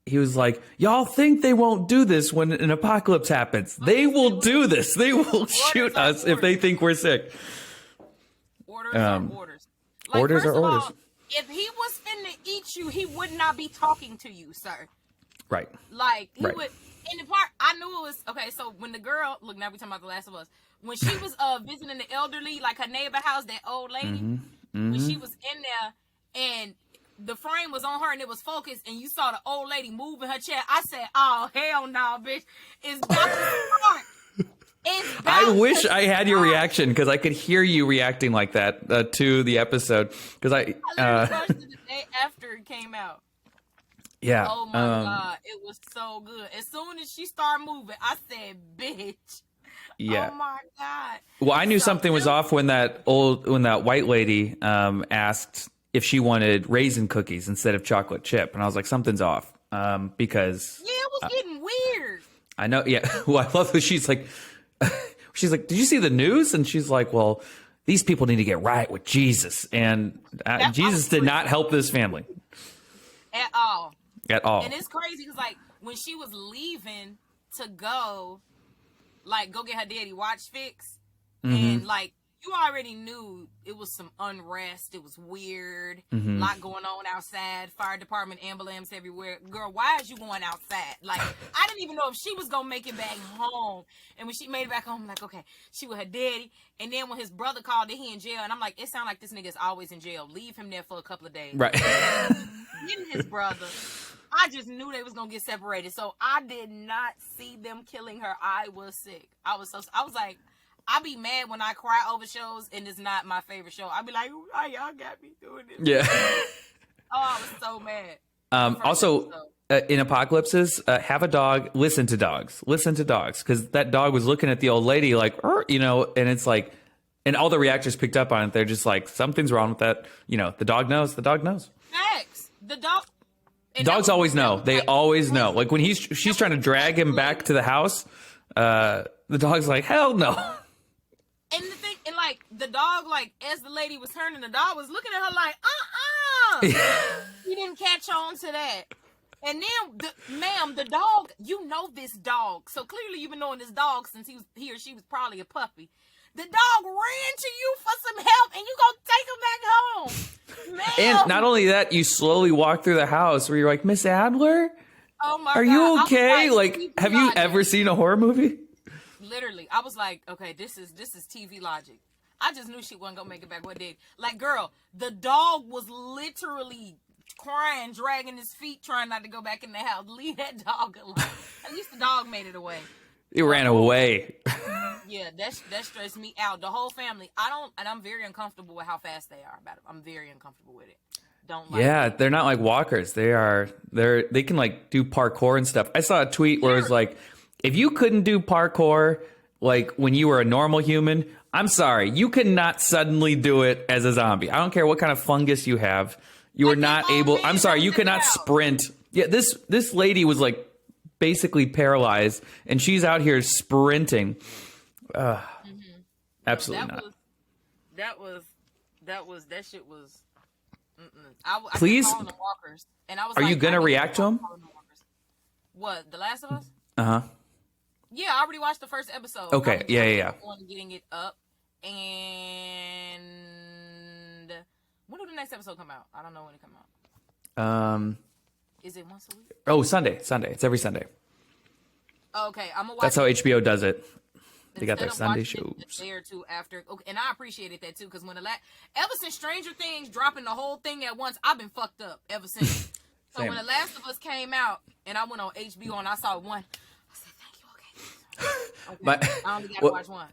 he was like, y'all think they won't do this when an apocalypse happens. They will do this. They will shoot us if they think we're sick. Orders are orders. Like, orders are orders. All, if he was finna eat you, he would not be talking to you, sir. Right. Like, he would... In the part, I knew it was okay. So when the girl, look, now we talking about The Last of Us. When she was visiting the elderly, like her neighbor house, that old lady, when she was in there, and the frame was on her and it was focused, and you saw the old lady moving her chair. I said, "Oh hell no, bitch! It's about to start." I wish I had your reaction because I could hear you reacting like that to the episode. Because I literally watched it the day after it came out. Yeah. Oh my God, it was so good. As soon as she started moving, I said, "Bitch." Yeah. Oh my God. Well, I knew something was off when that white lady asked if she wanted raisin cookies instead of chocolate chip, and I was like, something's off because it was getting weird. I know. Yeah. Well, I love that she's like, did you see the news? And she's like, well, these people need to get right with Jesus, and Jesus did not help this family at all. At all. And it's crazy because like when she was leaving to go, like go get her daddy watch fix, and like you already knew it was some unrest. It was weird. A lot going on outside. Fire department, ambulance everywhere. Girl, why is you going outside? Like, I didn't even know if she was going to make it back home. And when she made it back home, I'm like, okay, she with her daddy. And then when his brother called that he in jail, and I'm like, it sounds like this nigga is always in jail. Leave him there for a couple of days. Right. Getting his brother. I just knew they was going to get separated. So I did not see them killing her. I was sick. I was like, I be mad when I cry over shows and it's not my favorite show. I be like, why y'all got me doing this? Yeah. I was so mad. Also, in apocalypses, have a dog. Listen to dogs. Listen to dogs, because that dog was looking at the old lady like, and it's like, and all the reactors picked up on it. They're just like, something's wrong with that. The dog knows. The dog knows. Facts. The dog. Dogs always know. They always know. Like when she's trying to drag him back to the house, the dog's like, hell no. And the thing, and like the dog, like as the lady was turning, the dog was looking at her like, He didn't catch on to that. And then, ma'am, the dog, you know this dog, so clearly you've been knowing this dog since he or she was probably a puppy. The dog ran to you for some help, and you gonna take him back home, ma'am. And not only that, you slowly walk through the house where you're like, Miss Adler, oh my are God. you okay? Like, have you ever seen a horror movie? Literally, I was like, okay, this is TV logic. I just knew she wasn't gonna make it back. What did? Like, girl, the dog was literally crying, dragging his feet, trying not to go back in the house. Leave that dog alone. At least the dog made it away. It ran away. Yeah, that stressed me out. The whole family. I'm very uncomfortable with how fast they are about it. I'm very uncomfortable with it. They're not like walkers. They can like do parkour and stuff. I saw a tweet where it was like, if you couldn't do parkour like when you were a normal human, I'm sorry, you cannot suddenly do it as a zombie. I don't care what kind of fungus you have. You are not able. I'm sorry, you cannot sprint. Yeah, this lady was like basically paralyzed, and she's out here sprinting. Absolutely not. That shit was. I Please. kept calling them walkers, and I was. Are you gonna react to them? What, The Last of Us? Yeah, I already watched the first episode. Okay, yeah. On getting it up, and when will the next episode come out? I don't know when it come out. Is it once a week? Oh, Sunday. It's every Sunday. Okay, I'm gonna watch. That's how HBO does it. They got their Sunday shows. A day or two after, okay, and I appreciated that too, because when ever since Stranger Things dropping the whole thing at once, I've been fucked up ever since. So when The Last of Us came out, and I went on HBO and I saw one. Okay. I only got to watch one.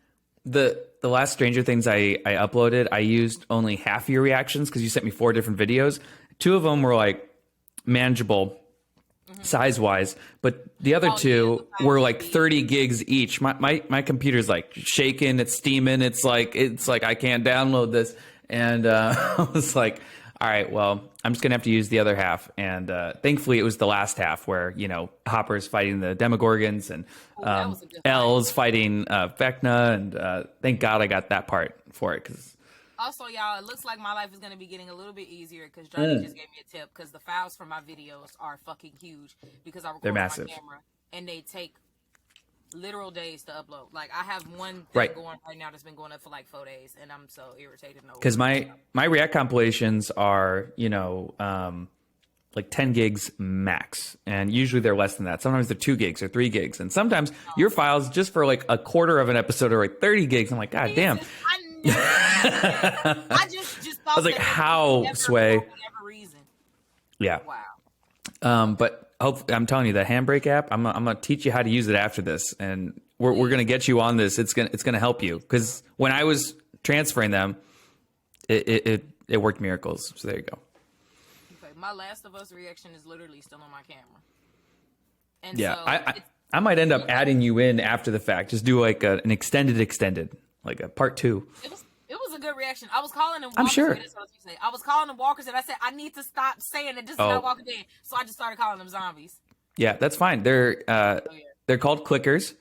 The last Stranger Things I uploaded, I used only half your reactions because you sent me 4 different videos. 2 of them were like manageable size wise, but the other 2 were like 30 gigs each. My computer's like shaking, it's steaming, it's like I can't download this, and I was like, all right, well, I'm just gonna have to use the other half. And thankfully, it was the last half where Hopper's fighting the Demogorgons and Elle's fighting Vecna, and thank God I got that part for it. Cause also, y'all, it looks like my life is gonna be getting a little bit easier because Johnny just gave me a tip because the files for my videos are fucking huge because I record on my camera and they take literal days to upload. Like I have one thing going right now that's been going up for like 4 days, and I'm so irritated. Because my React compilations are like 10 gigs max, and usually they're less than that. Sometimes they're 2 gigs or 3 gigs, and sometimes your files just for like a quarter of an episode are like 30 gigs. I'm like, God damn. I just thought I was like, how, Sway? For whatever reason. Yeah. Wow. But I'm telling you, that Handbrake app, I'm gonna teach you how to use it after this, and we're gonna get you on this. It's gonna help you, because when I was transferring them, it worked miracles. So there you go. Okay, my Last of Us reaction is literally still on my camera. And Yeah, so I might end up adding you in after the fact. Just do like an extended, like a part 2. It was a good reaction. I was calling them walkers. I'm sure. That's what I say. I was calling them walkers, and I said, I need to stop saying it. This is not Walking Dead. So I just started calling them zombies. Yeah, that's fine. They're called clickers.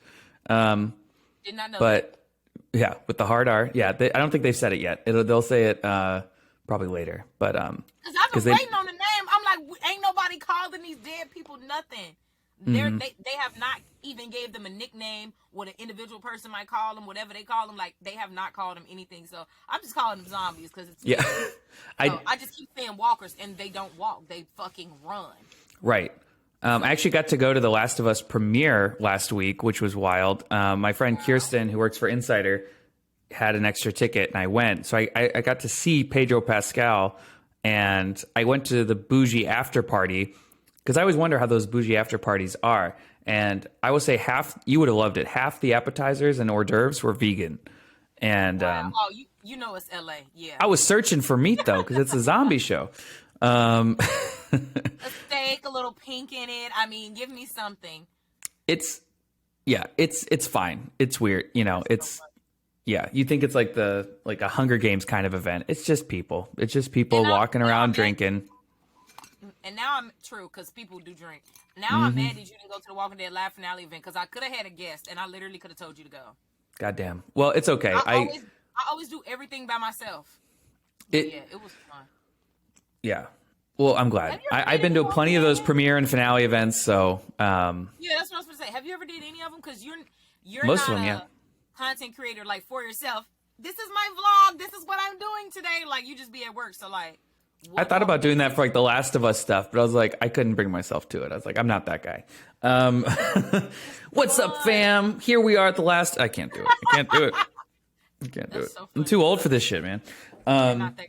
Did not know but that. Yeah, with the hard R. Yeah, I don't think they've said it yet. They'll say it probably later. But because I've been waiting on the name. I'm like, ain't nobody calling these dead people nothing. They have not even gave them a nickname, what an individual person might call them, whatever they call them. Like, they have not called them anything. So I'm just calling them zombies because it's so I just keep saying walkers, and they don't walk. They fucking run. Right. I actually got to go to the Last of Us premiere last week, which was wild. My friend Kirsten, who works for Insider, had an extra ticket, and I went. So I got to see Pedro Pascal, and I went to the bougie after party, because I always wonder how those bougie after parties are. And I will say you would have loved it. Half the appetizers and hors d'oeuvres were vegan. And you know it's LA, yeah. I was searching for meat, though, because it's a zombie show. A steak, a little pink in it. I mean, give me something. It's fine. It's weird. You think it's like a Hunger Games kind of event. It's just people. It's just people walking around drinking. And now I'm true, because people do drink. Now I'm mad that you didn't go to the Walking Dead live finale event, because I could have had a guest, and I literally could have told you to go. Goddamn. Well, it's okay. I always do everything by myself. It was fun. Yeah. Well, I'm glad. I've been to plenty of those premiere and finale events, so. Yeah, that's what I was going to say. Have you ever did any of them? Because you're most not of them, a content creator like for yourself. This is my vlog. This is what I'm doing today. Like, you just be at work, so like. I thought about doing that for like the Last of Us stuff, but I was like, I couldn't bring myself to it. I was like, I'm not that guy. What's up, fam? Here we are at the last. I can't do it. I can't do it. So I'm too old for this shit, man. You're not that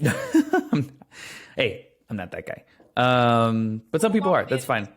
guy. Hey, I'm not that guy. But some people are. That's fine.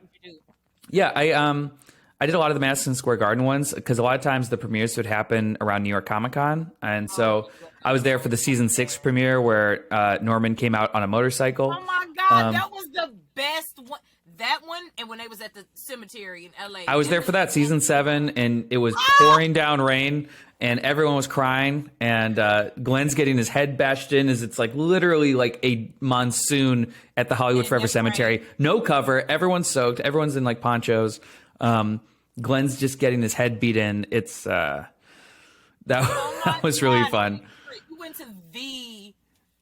Yeah, I did a lot of the Madison Square Garden ones, because a lot of times the premieres would happen around New York Comic Con, and so I was there for the season 6 premiere where Norman came out on a motorcycle. Oh my god, that was the best one. That one, and when they was at the cemetery in LA. I was there for that season 7, and it was pouring down rain, and everyone was crying, and Glenn's getting his head bashed in as it's like literally like a monsoon at the Hollywood Forever Cemetery. Rain. No cover, everyone's soaked, everyone's in like ponchos. Glenn's just getting his head beat in. It's that was really fun. You went to the.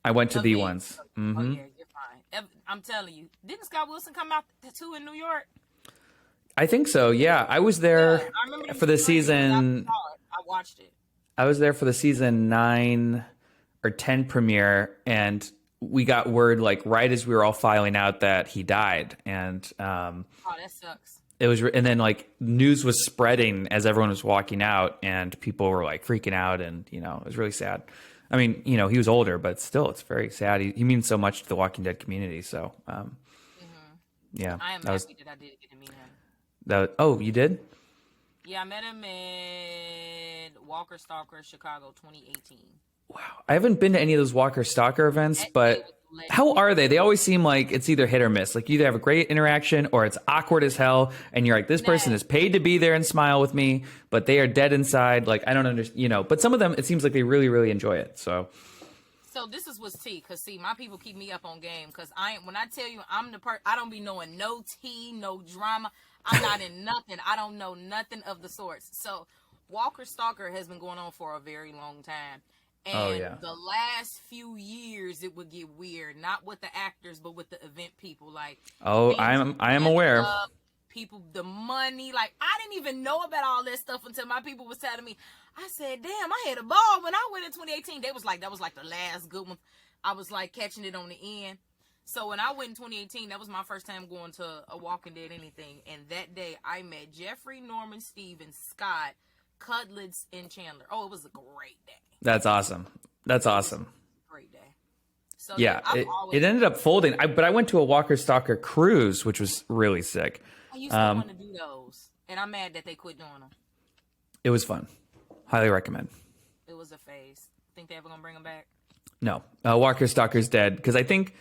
I went to the ones. Mm-hmm. Oh yeah, you're fine. I'm telling you, didn't Scott Wilson come out too in New York? I think so. Yeah, I was there for the season. I watched it. I was there for the season 9 or 10 premiere, and we got word like right as we were all filing out that he died, and oh, that sucks. It was, and then like news was spreading as everyone was walking out, and people were like freaking out, and it was really sad. I mean, he was older, but still, it's very sad. He means so much to the Walking Dead community. So, yeah, I am happy that I did get to meet him. Oh, you did? Yeah, I met him at Walker Stalker Chicago 2018. Wow, I haven't been to any of those Walker Stalker events, but. How are they? They always seem like it's either hit or miss. Like you either have a great interaction or it's awkward as hell, and you're like, this person is paid to be there and smile with me, but they are dead inside. Like I don't understand, But some of them, it seems like they really, really enjoy it. So this is what's tea, because see, my people keep me up on game, because when I tell you I'm the person, I don't be knowing no tea, no drama. I'm not in nothing. I don't know nothing of the sorts. So Walker Stalker has been going on for a very long time. And the last few years, it would get weird. Not with the actors, but with the event people. Like, I am aware. People, the money. Like, I didn't even know about all this stuff until my people was telling me. I said, damn, I had a ball when I went in 2018. They was like, that was like the last good one. I was like catching it on the end. So when I went in 2018, that was my first time going to a Walking Dead anything. And that day, I met Jeffrey, Norman, Steven, Scott, Cudlitz, and Chandler. Oh, it was a great day. That's awesome. That's awesome. Great day. So yeah, it ended up folding. But I went to a Walker Stalker cruise, which was really sick. I used to want to do those, and I'm mad that they quit doing them. It was fun. Highly recommend. It was a phase. Think they ever gonna bring him back? No, Walker Stalker's dead because I think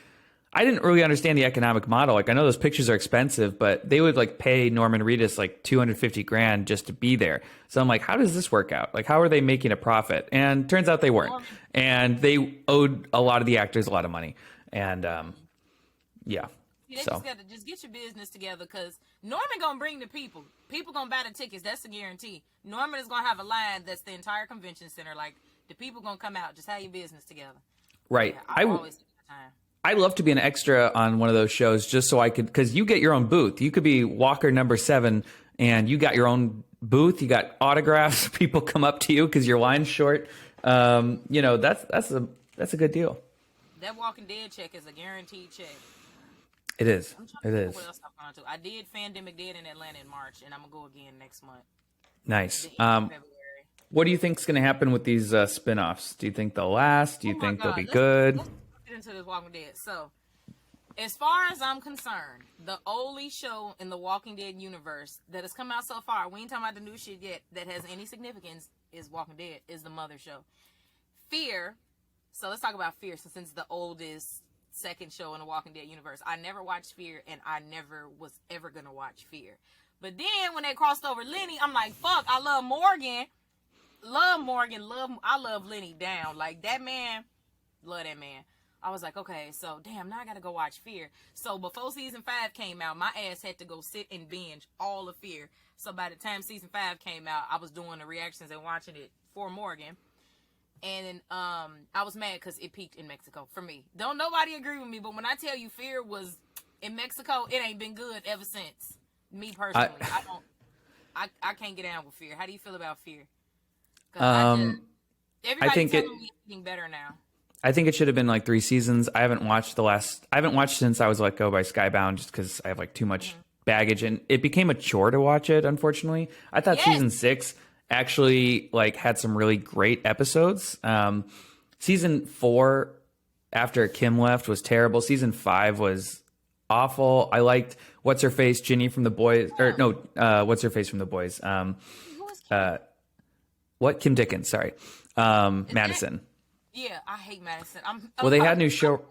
I didn't really understand the economic model. Like I know those pictures are expensive, but they would like pay Norman Reedus like $250,000 just to be there. So I'm like, how does this work out? Like, how are they making a profit? And turns out they weren't. And they owed a lot of the actors a lot of money. And yeah. They So just gotta just get your business together, because Norman gonna bring the people. People gonna buy the tickets. That's a guarantee. Norman is gonna have a line that's the entire convention center. Like, the people gonna come out. Just have your business together. right. Yeah, I always take the time. I'd love to be an extra on one of those shows just so I could, because you get your own booth. You could be Walker number 7 and you got your own booth. You got autographs. People come up to you because your line's short. You know, that's a good deal. That Walking Dead check is a guaranteed check. It is. I'm trying It to think is. what else I've gone to. I did Fandemic Dead in Atlanta in March, and I'm gonna go again next month. Nice. The end of February. What do you think's going to happen with these spin-offs? Do you think they'll last? Do you Oh my think they'll God, be let's good? get into this Walking Dead. So, as far as I'm concerned, the only show in the Walking Dead universe that has come out so far, we ain't talking about the new shit yet, that has any significance is Walking Dead, is the mother show. Fear. So let's talk about Fear, since it's the oldest second show in the Walking Dead universe. I never watched Fear, and I never was ever gonna watch Fear. But then when they crossed over Lenny, I'm like, fuck, I love Morgan. I love Lenny down. Like, that man, love that man. I was like, okay, so damn, now I gotta go watch Fear. So before season 5 came out, my ass had to go sit and binge all of Fear. So by the time season 5 came out, I was doing the reactions and watching it for Morgan. And I was mad because it peaked in Mexico for me. Don't nobody agree with me, but when I tell you Fear was in Mexico, it ain't been good ever since. Me personally, I can't get down with Fear. How do you feel about Fear? Everybody's think telling me it's getting better now. I think it should have been like 3 seasons. I haven't watched since I was let go by Skybound just because I have like too much baggage, and it became a chore to watch it, unfortunately. I thought season 6 actually like had some really great episodes. Season 4 after Kim left was terrible. Season 5 was awful. I liked what's her face Ginny from The Boys, or no, what's her face from The Boys. Who is Kim? Kim Dickens, sorry. Madison. Yeah, I hate Madison. Well, they had a new show.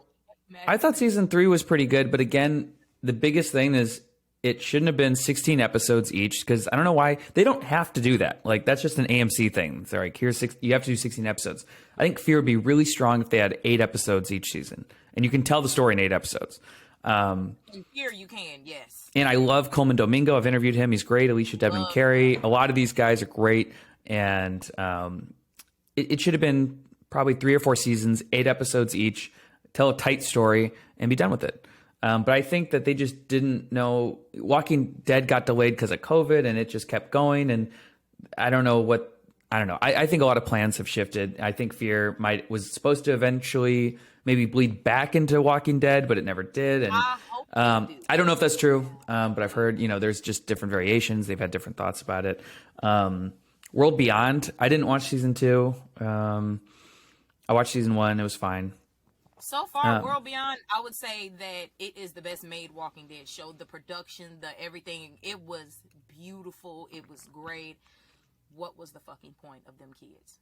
I thought season 3 was pretty good, but again, the biggest thing is it shouldn't have been 16 episodes each, because I don't know why they don't have to do that. Like, that's just an AMC thing. It's like, you have to do 16 episodes. I think Fear would be really strong if they had 8 episodes each season, and you can tell the story in 8 episodes. In Fear, you can, yes. And I love Coleman Domingo. I've interviewed him. He's great. Alicia Devon Carey. A lot of these guys are great. And it should have been probably 3 or 4 seasons, 8 episodes each, tell a tight story, and be done with it. But I think that they just didn't know. Walking Dead got delayed because of COVID, and it just kept going. And I don't know. I think a lot of plans have shifted. I think Fear was supposed to eventually maybe bleed back into Walking Dead, but it never did. And I don't know if that's true, but I've heard, there's just different variations. They've had different thoughts about it. World Beyond, I didn't watch season 2. I watched season 1. It was fine. So far, World Beyond, I would say that it is the best made Walking Dead show. The production, the everything, it was beautiful. It was great. What was the fucking point of them kids?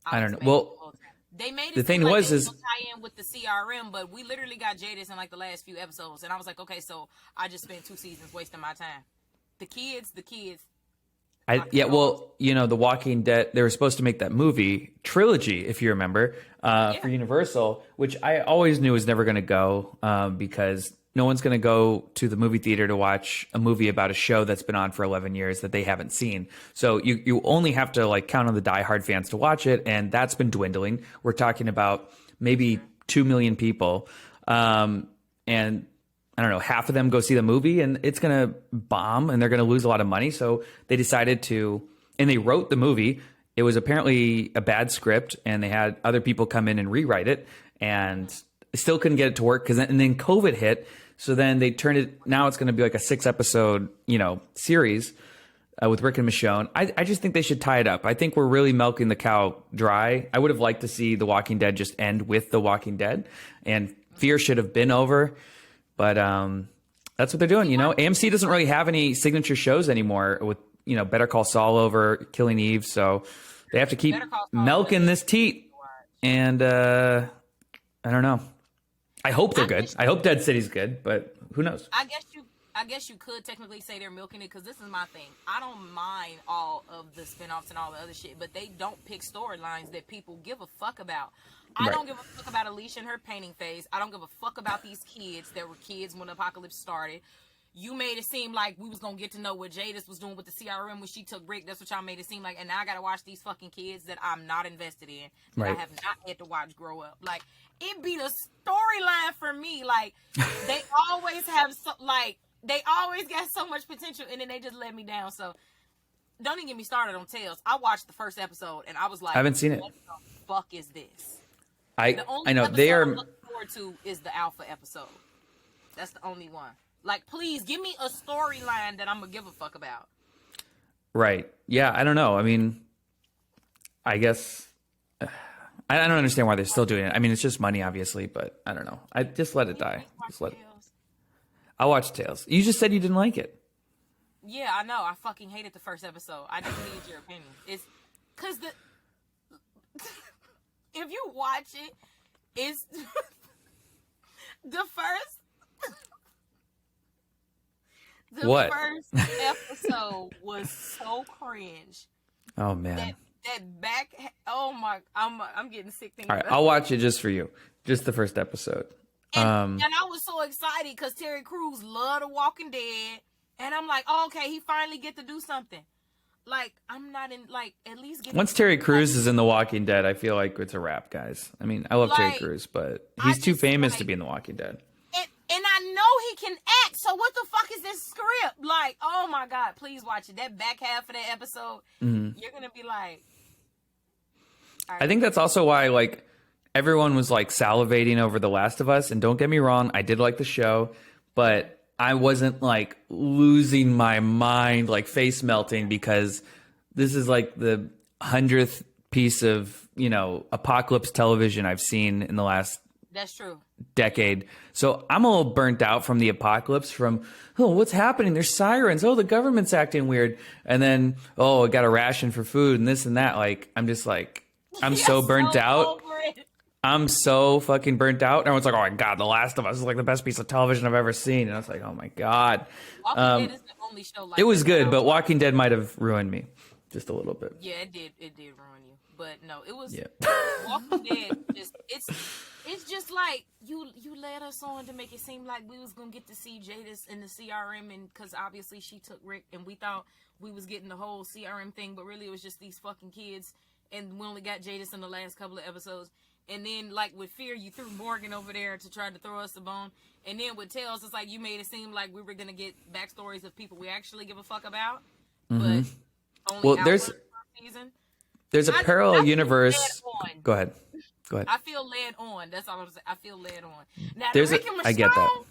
I don't know. Well, they made it the thing like was they is tie in with the CRM, but we literally got Jadis in like the last few episodes, and I was like, okay, so I just spent 2 seasons wasting my time. The kids. The Walking Dead, they were supposed to make that movie trilogy, if you remember, for Universal, which I always knew was never going to go because no one's going to go to the movie theater to watch a movie about a show that's been on for 11 years that they haven't seen. So you only have to like count on the diehard fans to watch it, and that's been dwindling. We're talking about maybe 2 million people, and I don't know, half of them go see the movie, and it's going to bomb, and they're going to lose a lot of money. So they decided and they wrote the movie. It was apparently a bad script, and they had other people come in and rewrite it, and still couldn't get it to work. And then COVID hit. So then they turned it, now it's going to be like a 6-episode, series with Rick and Michonne. I just think they should tie it up. I think we're really milking the cow dry. I would have liked to see The Walking Dead just end with The Walking Dead, and Fear should have been over. But that's what they're doing, AMC doesn't really have any signature shows anymore with Better Call Saul over Killing Eve, so they have to keep Better Call Saul milking is this teat. to watch. And I don't know. I hope they're good. I hope Dead City's good, but who knows? I guess you could technically say they're milking it, because this is my thing. I don't mind all of the spinoffs and all the other shit, but they don't pick storylines that people give a fuck about. I don't give a fuck about Alicia and her painting phase. I don't give a fuck about these kids that were kids when the apocalypse started. You made it seem like we was gonna get to know what Jadis was doing with the CRM when she took Rick. That's what y'all made it seem like. And now I gotta watch these fucking kids that I'm not invested in, that I have not had to watch grow up. Like, it be the storyline for me. Like, they always have they always got so much potential, and then they just let me down. So don't even get me started on Tales. I watched the first episode and I was like, I haven't seen it. What the fuck is this? I know they are. I'm looking forward to is the alpha episode. That's the only one. Like, please give me a storyline that I'm gonna give a fuck about. Right. Yeah. I don't know. I mean, I guess I don't understand why they're still doing it. I mean, it's just money, obviously, but I don't know. I just let it die. I'll watch Tales. You just said you didn't like it. Yeah, I know. I fucking hated the first episode. I just need your opinion. It's because if you watch it, it's the first. The first episode was so cringe. Oh man. That back. Oh my. I'm getting sick thinking. All right, about I'll watch it just for you. Just the first episode. And I was so excited because Terry Crews loved The Walking Dead, and I'm like, oh, okay, he finally get to do something. Like, I'm not in, like, at least give once Terry Crews is in The Walking Dead, I feel like it's a wrap, guys. I mean, I love Terry Crews, but he's too famous to be in The Walking Dead. And I know he can act, so what the fuck is this script? Like, oh my God, please watch it. That back half of that episode, you're going to be like... I think that's also why, like, everyone was, like, salivating over The Last of Us. And don't get me wrong, I did like the show, but I wasn't, like, losing my mind, like, face melting, because this is, like, the 100th piece of, apocalypse television I've seen in the last... That's true. Decade. So I'm a little burnt out from the apocalypse, from, oh, what's happening? There's sirens. Oh, the government's acting weird. And then, oh, I got a ration for food and this and that. Like, I'm just like, I'm so burnt out. I'm so fucking burnt out. And everyone's like, oh my God, The Last of Us is like the best piece of television I've ever seen. And I was like, oh my God. Walking Dead is the only show like it was good, but Walking Dead might have ruined me just a little bit. Yeah, it did ruin you. But no, it was Walking Dead. It's just like you led us on to make it seem like we was gonna get to see Jadis in the CRM, and because obviously she took Rick, and we thought we was getting the whole CRM thing, but really it was just these fucking kids, and we only got Jadis in the last couple of episodes. And then, like, with Fear, you threw Morgan over there to try to throw us a bone. And then with Tales, it's like you made it seem like we were gonna get backstories of people we actually give a fuck about, but only there's a parallel universe. Go ahead. I feel led on. That's all I'm saying. I feel led on. Now, Rick and Michonne, I get that.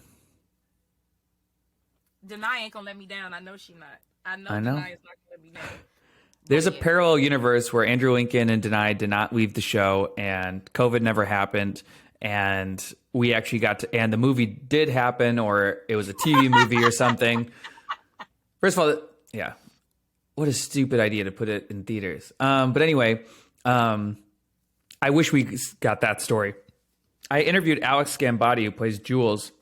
Denai ain't gonna let me down. I know she not. I know. Denai is not gonna let me down. There's a parallel universe where Andrew Lincoln and Denai did not leave the show, and COVID never happened, and we actually got to, and the movie did happen, or it was a TV movie or something. First of all, yeah, what a stupid idea to put it in theaters. But anyway, I wish we got that story. I interviewed Alex Gambati, who plays Jules,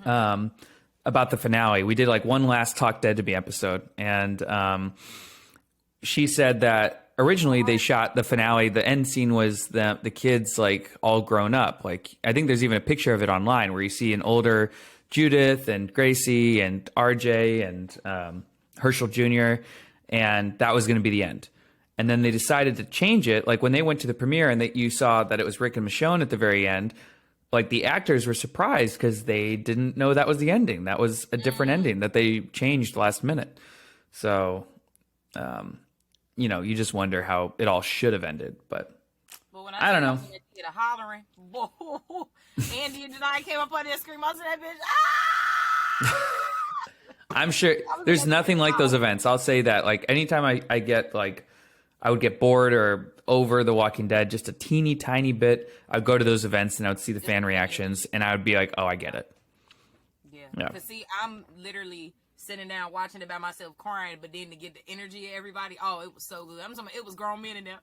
about the finale. We did like one last Talk Dead to Me episode, and she said that originally they shot the finale. The end scene was the kids like all grown up. Like, I think there's even a picture of it online where you see an older Judith and Gracie and RJ and Herschel Jr., and that was going to be the end. And then they decided to change it. Like, when they went to the premiere and you saw that it was Rick and Michonne at the very end, like, the actors were surprised because they didn't know that was the ending. That was a different ending that they changed last minute. So, you just wonder how it all should have ended. But when I don't know. Get a hollering. Andy and Denai came up on that scream. I was that bitch. Ah! I'm sure there's nothing like those events. I'll say that. Like, anytime I get like, I would get bored or over The Walking Dead just a teeny tiny bit, I'd go to those events and I would see the fan reactions and I would be like, oh, I get it. Yeah. Because see, I'm literally sitting down watching it by myself crying, but then to get the energy of everybody, oh, it was so good. I'm talking, it was grown men in there.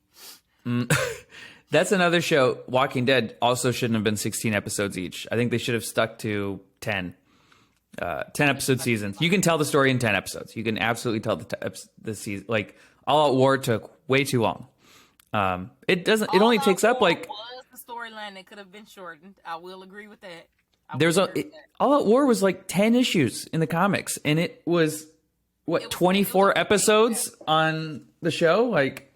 That's another show. Walking Dead also shouldn't have been 16 episodes each. I think they should have stuck to 10. 10 episode seasons. You can tell the story in 10 episodes. You can absolutely tell the season. Like, All Out War took way too long. It only takes up like... was the storyline that could have been shortened. I will agree with that. All Out War was like 10 issues in the comics, and it was 24 episodes on the show. Like,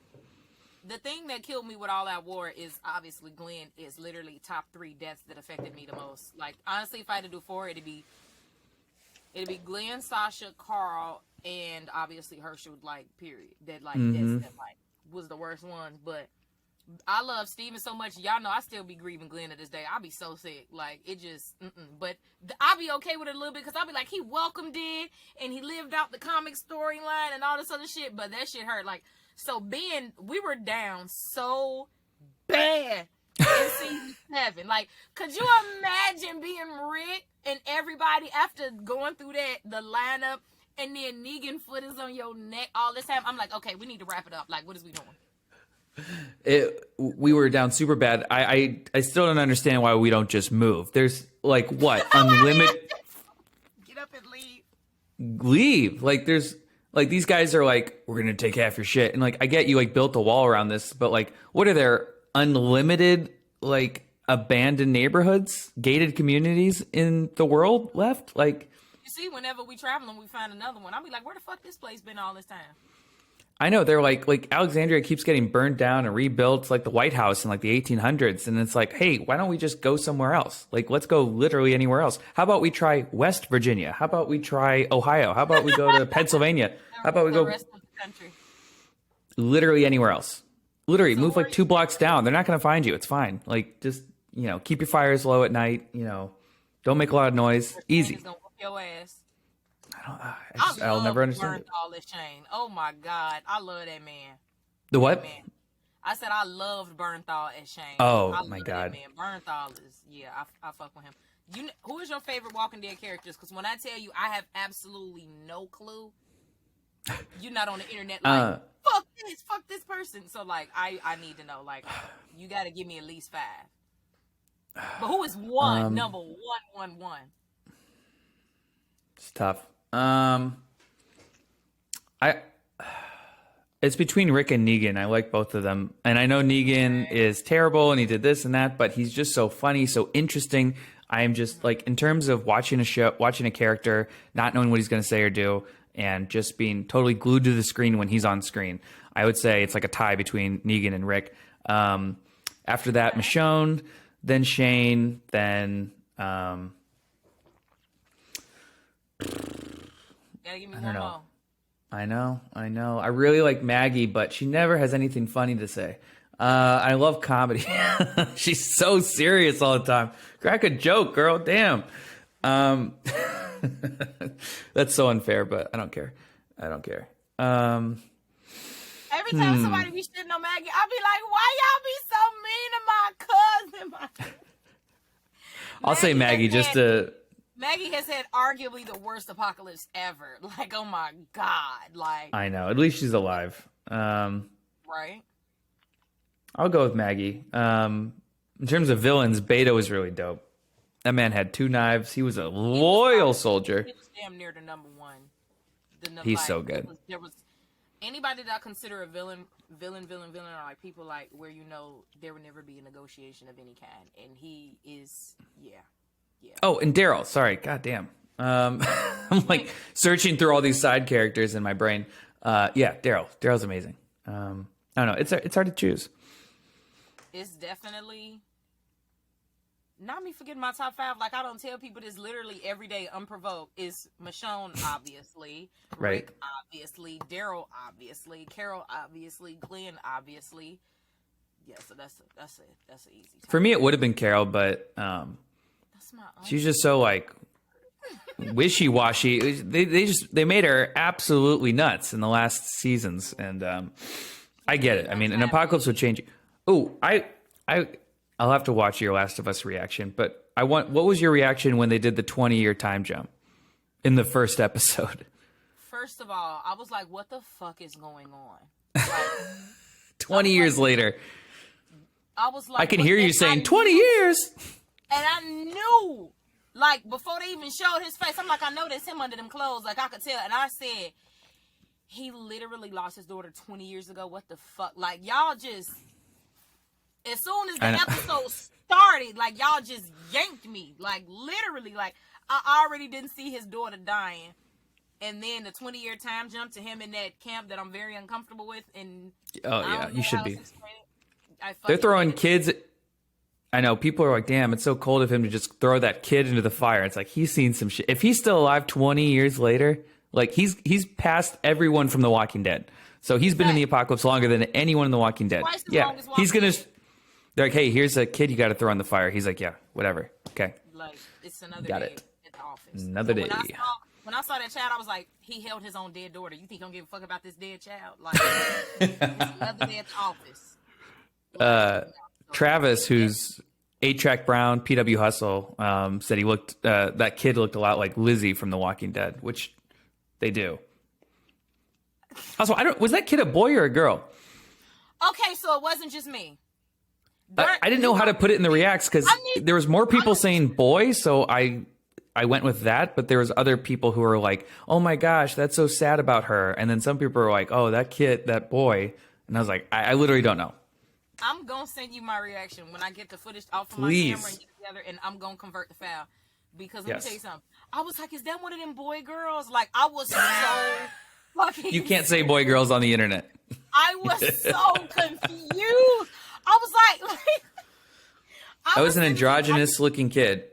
the thing that killed me with All Out War is obviously Glenn is literally top 3 deaths that affected me the most. Like, honestly, if I had to do 4, it'd be Glenn, Sasha, Carl, and obviously Herschel. Like, period. That was the worst one. But I love Steven so much. Y'all know I still be grieving Glenn to this day. I'll be so sick. Like, it just, But I'll be okay with it a little bit because I'll be like, he welcomed it and he lived out the comic storyline and all this other shit. But that shit hurt. Like, so we were down so bad in season 7. Like, could you imagine being Rick and everybody after going through the lineup and then Negan foot is on your neck all this time? I'm like, okay, we need to wrap it up. Like, what is we doing? We were down super bad. I still don't understand why we don't just move. There's like what unlimited. Get up and leave. Leave. Like there's like these guys are like, we're gonna take half your shit, and like I get you like built a wall around this, but like what are there unlimited like abandoned neighborhoods, gated communities in the world left? Like you see, whenever we travel and we find another one, I'll be like, where the fuck this place been all this time? I know they're like Alexandria keeps getting burned down and rebuilt, like the White House in like the 1800s. And it's like, hey, why don't we just go somewhere else? Like, let's go literally anywhere else. How about we try West Virginia? How about we try Ohio? How about we go to Pennsylvania? How about we go rest of the country? Literally anywhere else? Literally move like 2 blocks down. They're not going to find you. It's fine. Like just, keep your fires low at night. Don't make a lot of noise. Easy. Gonna whoop your ass. I'll never understand it. Bernthal as Shane. Oh my God, I love that man. The what? Man. I said I loved Bernthal as Shane. Oh I my God, man. Bernthal is I fuck with him. Who is your favorite Walking Dead characters? Because when I tell you, I have absolutely no clue. You're not on the internet like fuck this person. So like I need to know. Like you got to give me at least 5. But who is number 111? It's tough. It's between Rick and Negan. I like both of them. And I know Negan is terrible and he did this and that, but he's just so funny, so interesting. I am just like, in terms of watching a character, not knowing what he's going to say or do, and just being totally glued to the screen when he's on screen, I would say it's like a tie between Negan and Rick. After that, Michonne, then Shane, then, Gotta give me one more. I know. I really like Maggie, but she never has anything funny to say. I love comedy. She's so serious all the time. Crack a joke, girl. Damn. That's so unfair, but I don't care. Every time somebody be shitting on Maggie, I'll be like, why y'all be so mean to my cousin? I'll say Maggie just to... Maggie has had arguably the worst apocalypse ever. Like, oh my God. Like, I know. At least she's alive. Right? I'll go with Maggie. In terms of villains, Beta was really dope. That man had 2 knives. He was a loyal soldier. He was damn near the number 1. He's so good. There was anybody that I consider a villain are like people like where there would never be a negotiation of any kind. And he is, yeah. Oh, and Daryl. Sorry. God damn. I'm like searching through all these side characters in my brain. Yeah, Daryl. Daryl's amazing. I don't know. It's hard to choose. It's definitely not me forgetting my top 5. Like I don't tell people this literally every day unprovoked. Is Michonne obviously, right? Rick obviously, Daryl obviously, Carol obviously, Glenn obviously. Yeah, so that's an easy top. For me, it would have been Carol, but she's just so like wishy-washy. They made her absolutely nuts in the last seasons, and I get it. I mean, an apocalypse would change you. Oh, I'll have to watch your Last of Us reaction, but what was your reaction when they did the 20-year time jump in the first episode? First of all, I was like, what the fuck is going on? Like, 20 years later. I was like, I can hear you saying 20 years. And I knew, like, before they even showed his face, I'm like, I know that's him under them clothes. Like, I could tell. And I said, he literally lost his daughter 20 years ago. What the fuck? Like, y'all just, as soon as the episode started, like, y'all just yanked me. Like, literally, like, I already didn't see his daughter dying. And then the 20-year time jump to him in that camp that I'm very uncomfortable with. And oh, yeah, you should be. They're throwing kids. I know people are like, damn, it's so cold of him to just throw that kid into the fire. It's like, he's seen some shit. If he's still alive 20 years later, like he's past everyone from The Walking Dead. So he's been in the apocalypse longer than anyone in The Walking Dead. Yeah. He's going to, they're like, hey, here's a kid you got to throw in the fire. He's like, yeah, whatever. Okay. Like, it's another got day it. at the office. Another day. When I saw that child, I was like, he held his own dead daughter. You think he don't give a fuck about this dead child? Like, it's another day at the office. Travis, who's 8-Track Brown, PW Hustle, said he looked, that kid looked a lot like Lizzie from The Walking Dead, which they do. Also, was that kid a boy or a girl? Okay, so it wasn't just me. I didn't know how to put it in the reacts because there was more people saying boy, so I went with that, but there was other people who were like, oh my gosh, that's so sad about her. And then some people were like, oh, that kid, that boy. And I was like, I literally don't know. I'm going to send you my reaction when I get the footage off of my camera and get together, and I'm going to convert the file. Because let me tell you something. I was like, is that one of them boy girls? Like, I was so fucking... You can't say boy girls on the internet. I was so confused. I was like I was an androgynous looking kid.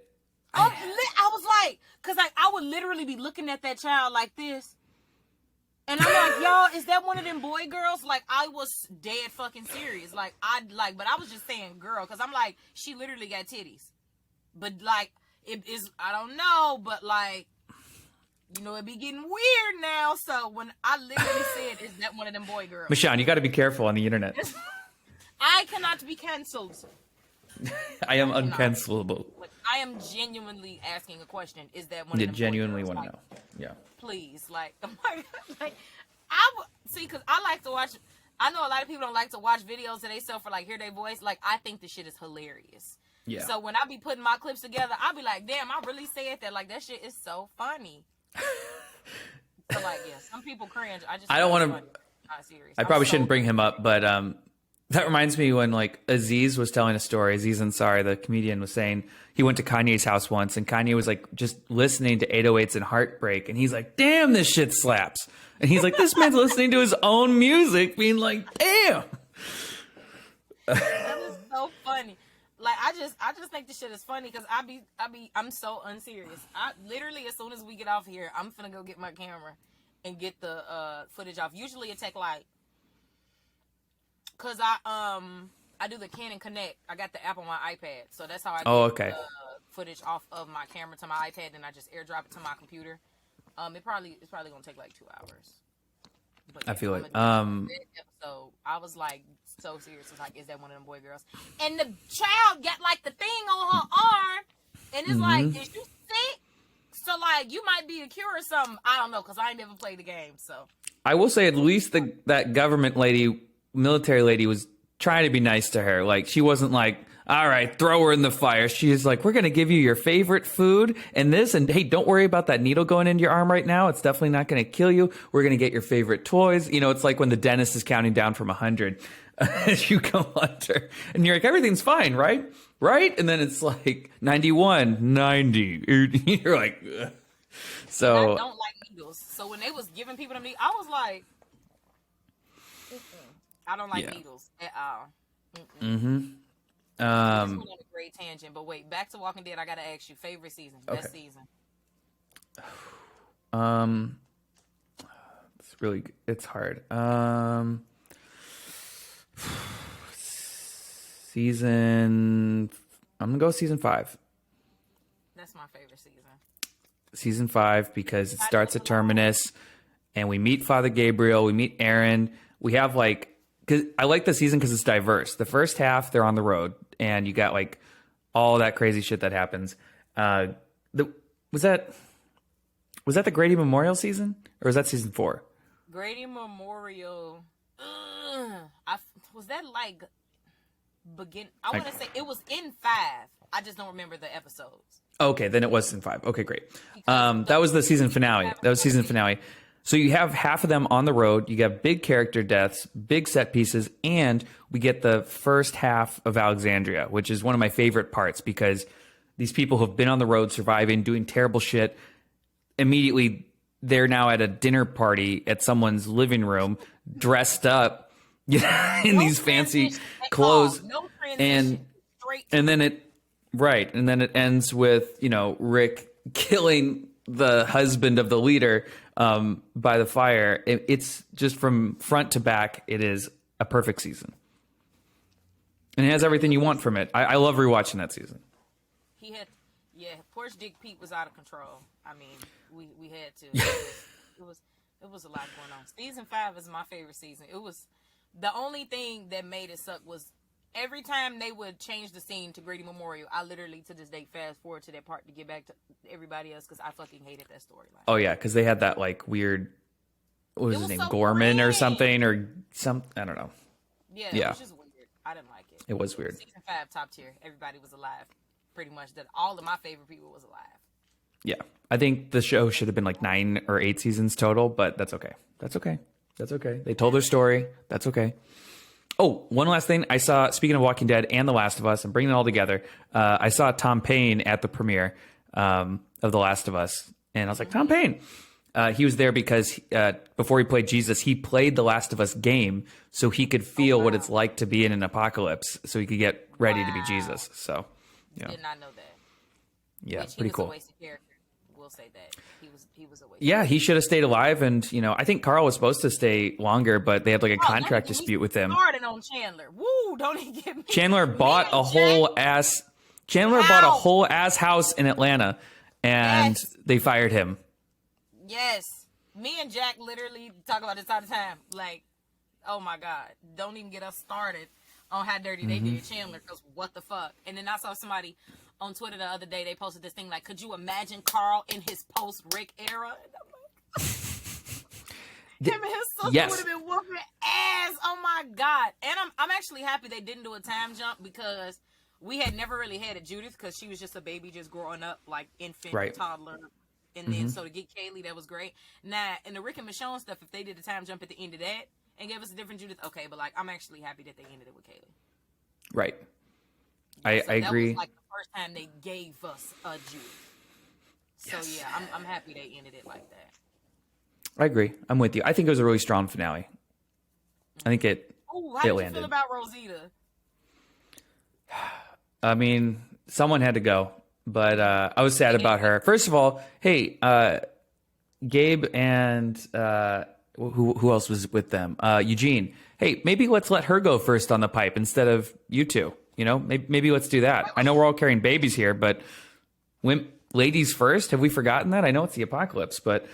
I was like, because like, I would literally be looking at that child like this. And I'm like, y'all, is that one of them boy girls? Like, I was dead fucking serious. But I was just saying girl, because I'm like, she literally got titties. But like, it is, I don't know, but like, you know, it be getting weird now. So when I literally said, is that one of them boy girls? Michonne, you got to be careful on the internet. I cannot be canceled. I am uncancelable. Like, I am genuinely asking a question. Is that one You of them genuinely boy girls? want to know. Yeah. Please, like see, because I like to watch. I know a lot of people don't like to watch videos of themselves for like hear their voice. Like, I think the shit is hilarious. Yeah. So when I be putting my clips together, I'll be like, damn, I really said that. Like, that shit is so funny. So like, yeah, some people cringe. I don't want to. Not serious. I probably shouldn't bring him up, but that reminds me when like Aziz was telling a story. Aziz Ansari, the comedian, was saying he went to Kanye's house once, and Kanye was like just listening to 808s and Heartbreak, and he's like, "Damn, this shit slaps." And he's like, "This man's listening to his own music, being like, damn." That is so funny. Like, I just think this shit is funny because I'm so unserious. I literally, as soon as we get off here, I'm finna go get my camera and get the footage off. Usually it take like, cause I do the Canon Connect. I got the app on my iPad, so that's how I get the footage off of my camera to my iPad, and I just airdrop it to my computer. It's probably gonna take like 2 hours. But yeah, I feel it. So I was like so serious. I was like, is that one of them boy girls? And the child got like the thing on her arm, and it's like, is you sick? So like, you might be a cure or something. I don't know, cause I ain't never played the game. So I will say, at least that government lady, military lady, was trying to be nice to her. Like, she wasn't like, all right, throw her in the fire. She's like, we're going to give you your favorite food and this. And hey, don't worry about that needle going into your arm right now. It's definitely not going to kill you. We're going to get your favorite toys. You know, it's like when the dentist is counting down from 100 as you go under. And you're like, everything's fine, right? Right? And then it's like 91, 90. You're like, ugh. So. I don't like needles. So when they was giving people them needles, I was like, I don't like needles at all. I just went on a great tangent, but wait, back to Walking Dead. I gotta ask you, favorite season, best season. It's really, it's hard. Season, I'm gonna go season 5. That's my favorite season. Season 5 because it starts at Terminus, and we meet Father Gabriel, we meet Aaron. We have like, cause I like the season because it's diverse. The first half, they're on the road, and you got like all that crazy shit that happens. Was that Was that the Grady Memorial season, or was that season 4? Grady Memorial. Was that like begin? I want to say it was in 5. I just don't remember the episodes. Okay, then it was season 5. Okay, great. That was the season finale. That was season finale. So you have half of them on the road. You have big character deaths, big set pieces, and we get the first half of Alexandria, which is one of my favorite parts because these people who've been on the road surviving, doing terrible shit, immediately they're now at a dinner party at someone's living room, dressed up in these fancy clothes. No transition. And then it ends with, Rick killing the husband of the leader by the fire. It's just from front to back. It is a perfect season. And it has everything you want from it. I love rewatching that season. Porch Dick Pete was out of control. I mean, we had to. It was a lot going on. Season 5 is my favorite season. It was the only thing that made it suck was every time they would change the scene to Grady Memorial, I literally to this day fast forward to that part to get back to everybody else because I fucking hated that storyline. Oh yeah, because they had that like weird, what was his name, so Gorman weird. or something or some, I don't know. Yeah, it was just weird. I didn't like it. It was weird. Season 5 top tier. Everybody was alive. Pretty much that all of my favorite people was alive. Yeah, I think the show should have been like 9 or 8 seasons total, but that's okay. That's okay. They told their story. That's okay. Oh, one last thing. I saw, speaking of Walking Dead and The Last of Us, and bringing it all together, I saw Tom Payne at the premiere of The Last of Us. And I was like, Tom Payne. He was there because before he played Jesus, he played The Last of Us game so he could feel what it's like to be in an apocalypse, so he could get ready to be Jesus. So, yeah. Did not know that. Yeah, Which pretty he was cool. A wasted character. We'll say that. He was a wasted Yeah, he should have stayed alive. And, I think Carl was supposed to stay longer, but they had like a contract dispute with him. Started on Chandler. Woo, don't even get me. Chandler bought a whole ass house in Atlanta, and they fired him. Yes. Me and Jack literally talk about this all the time. Like, oh my God, don't even get us started on how dirty they did Chandler, because what the fuck. And then I saw somebody on Twitter the other day, they posted this thing like, could you imagine Carl in his post-Rick era? And I'm like, him and his sister would have been whooping ass. Oh my God. And I'm actually happy they didn't do a time jump, because we had never really had a Judith, because she was just a baby just growing up, like infant, toddler. And then so to get Kaylee, that was great. Now, in the Rick and Michonne stuff, if they did a time jump at the end of that and gave us a different Judith, okay, but like I'm actually happy that they ended it with Kaylee. Right. I agree. That was like the first time they gave us a Judith. So yeah, I'm happy they ended it like that. I agree. I'm with you. I think it was a really strong finale. I think it How did you feel about Rosita? I mean, someone had to go, but I was sad about her. First of all, hey, Gabe and who else was with them? Eugene. Hey, maybe let's let her go first on the pipe instead of you two. Maybe let's do that. I know we're all carrying babies here, but ladies first. Have we forgotten that? I know it's the apocalypse, but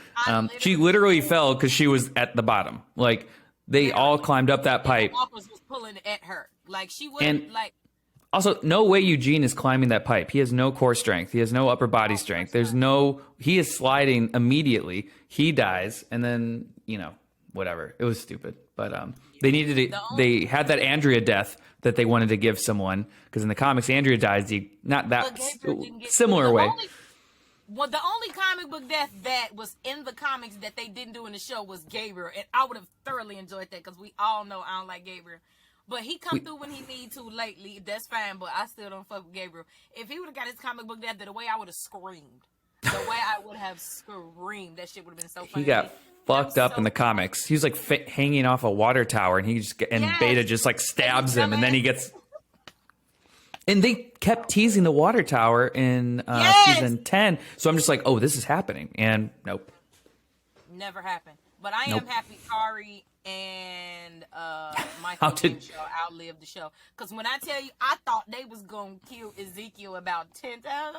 she literally fell because she was at the bottom. Like they all climbed up that pipe. Walkers was pulling at her. Like she wouldn't like. Also, no way Eugene is climbing that pipe. He has no core strength. He has no upper body strength. He is sliding immediately. He dies, and then, whatever. It was stupid. But they had that Andrea death that they wanted to give someone, because in the comics, Andrea dies not that similar way. The only comic book death that was in the comics that they didn't do in the show was Gabriel, and I would have thoroughly enjoyed that, because we all know I don't like Gabriel. But he come through when he need to lately. That's fine, but I still don't fuck with Gabriel. If he would have got his comic book death, the way I would have screamed. The way I would have screamed. That shit would have been so funny. He got fucked up in the comics. He was like hanging off a water tower, and Beta just like stabs him, and then he gets... And they kept teasing the water tower in season 10. So I'm just like, oh, this is happening. And nope. Never happened. But I am happy Kari and Michael outlived the show. Because when I tell you, I thought they was going to kill Ezekiel about 10 times.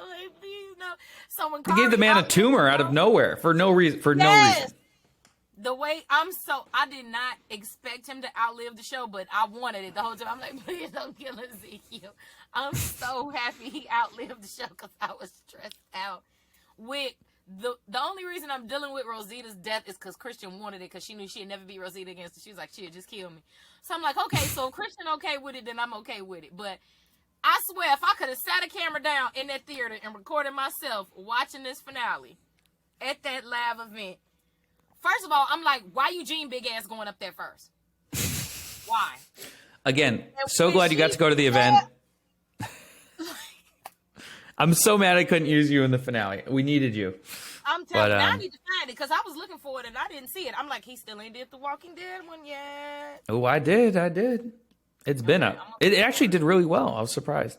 They gave the man a tumor out of nowhere for no reason. The way I did not expect him to outlive the show, but I wanted it the whole time. I'm like, please don't kill Ezekiel. I'm so happy he outlived the show, because I was stressed out with The only reason I'm dealing with Rosita's death is because Christian wanted it, because she knew she'd never beat Rosita against her. She was like, shit, just kill me. So I'm like, okay, so if Christian okay with it, then I'm okay with it. But I swear, if I could have sat a camera down in that theater and recorded myself watching this finale at that live event, first of all, I'm like, why Eugene big ass going up there first? Why? Again, so glad you got to go to the event. I'm so mad I couldn't use you in the finale. We needed you. I'm telling you, I need to find it because I was looking for it and I didn't see it. I'm like, he still ain't did the Walking Dead one yet. Oh, I did. It's been up. It actually did really well. I was surprised.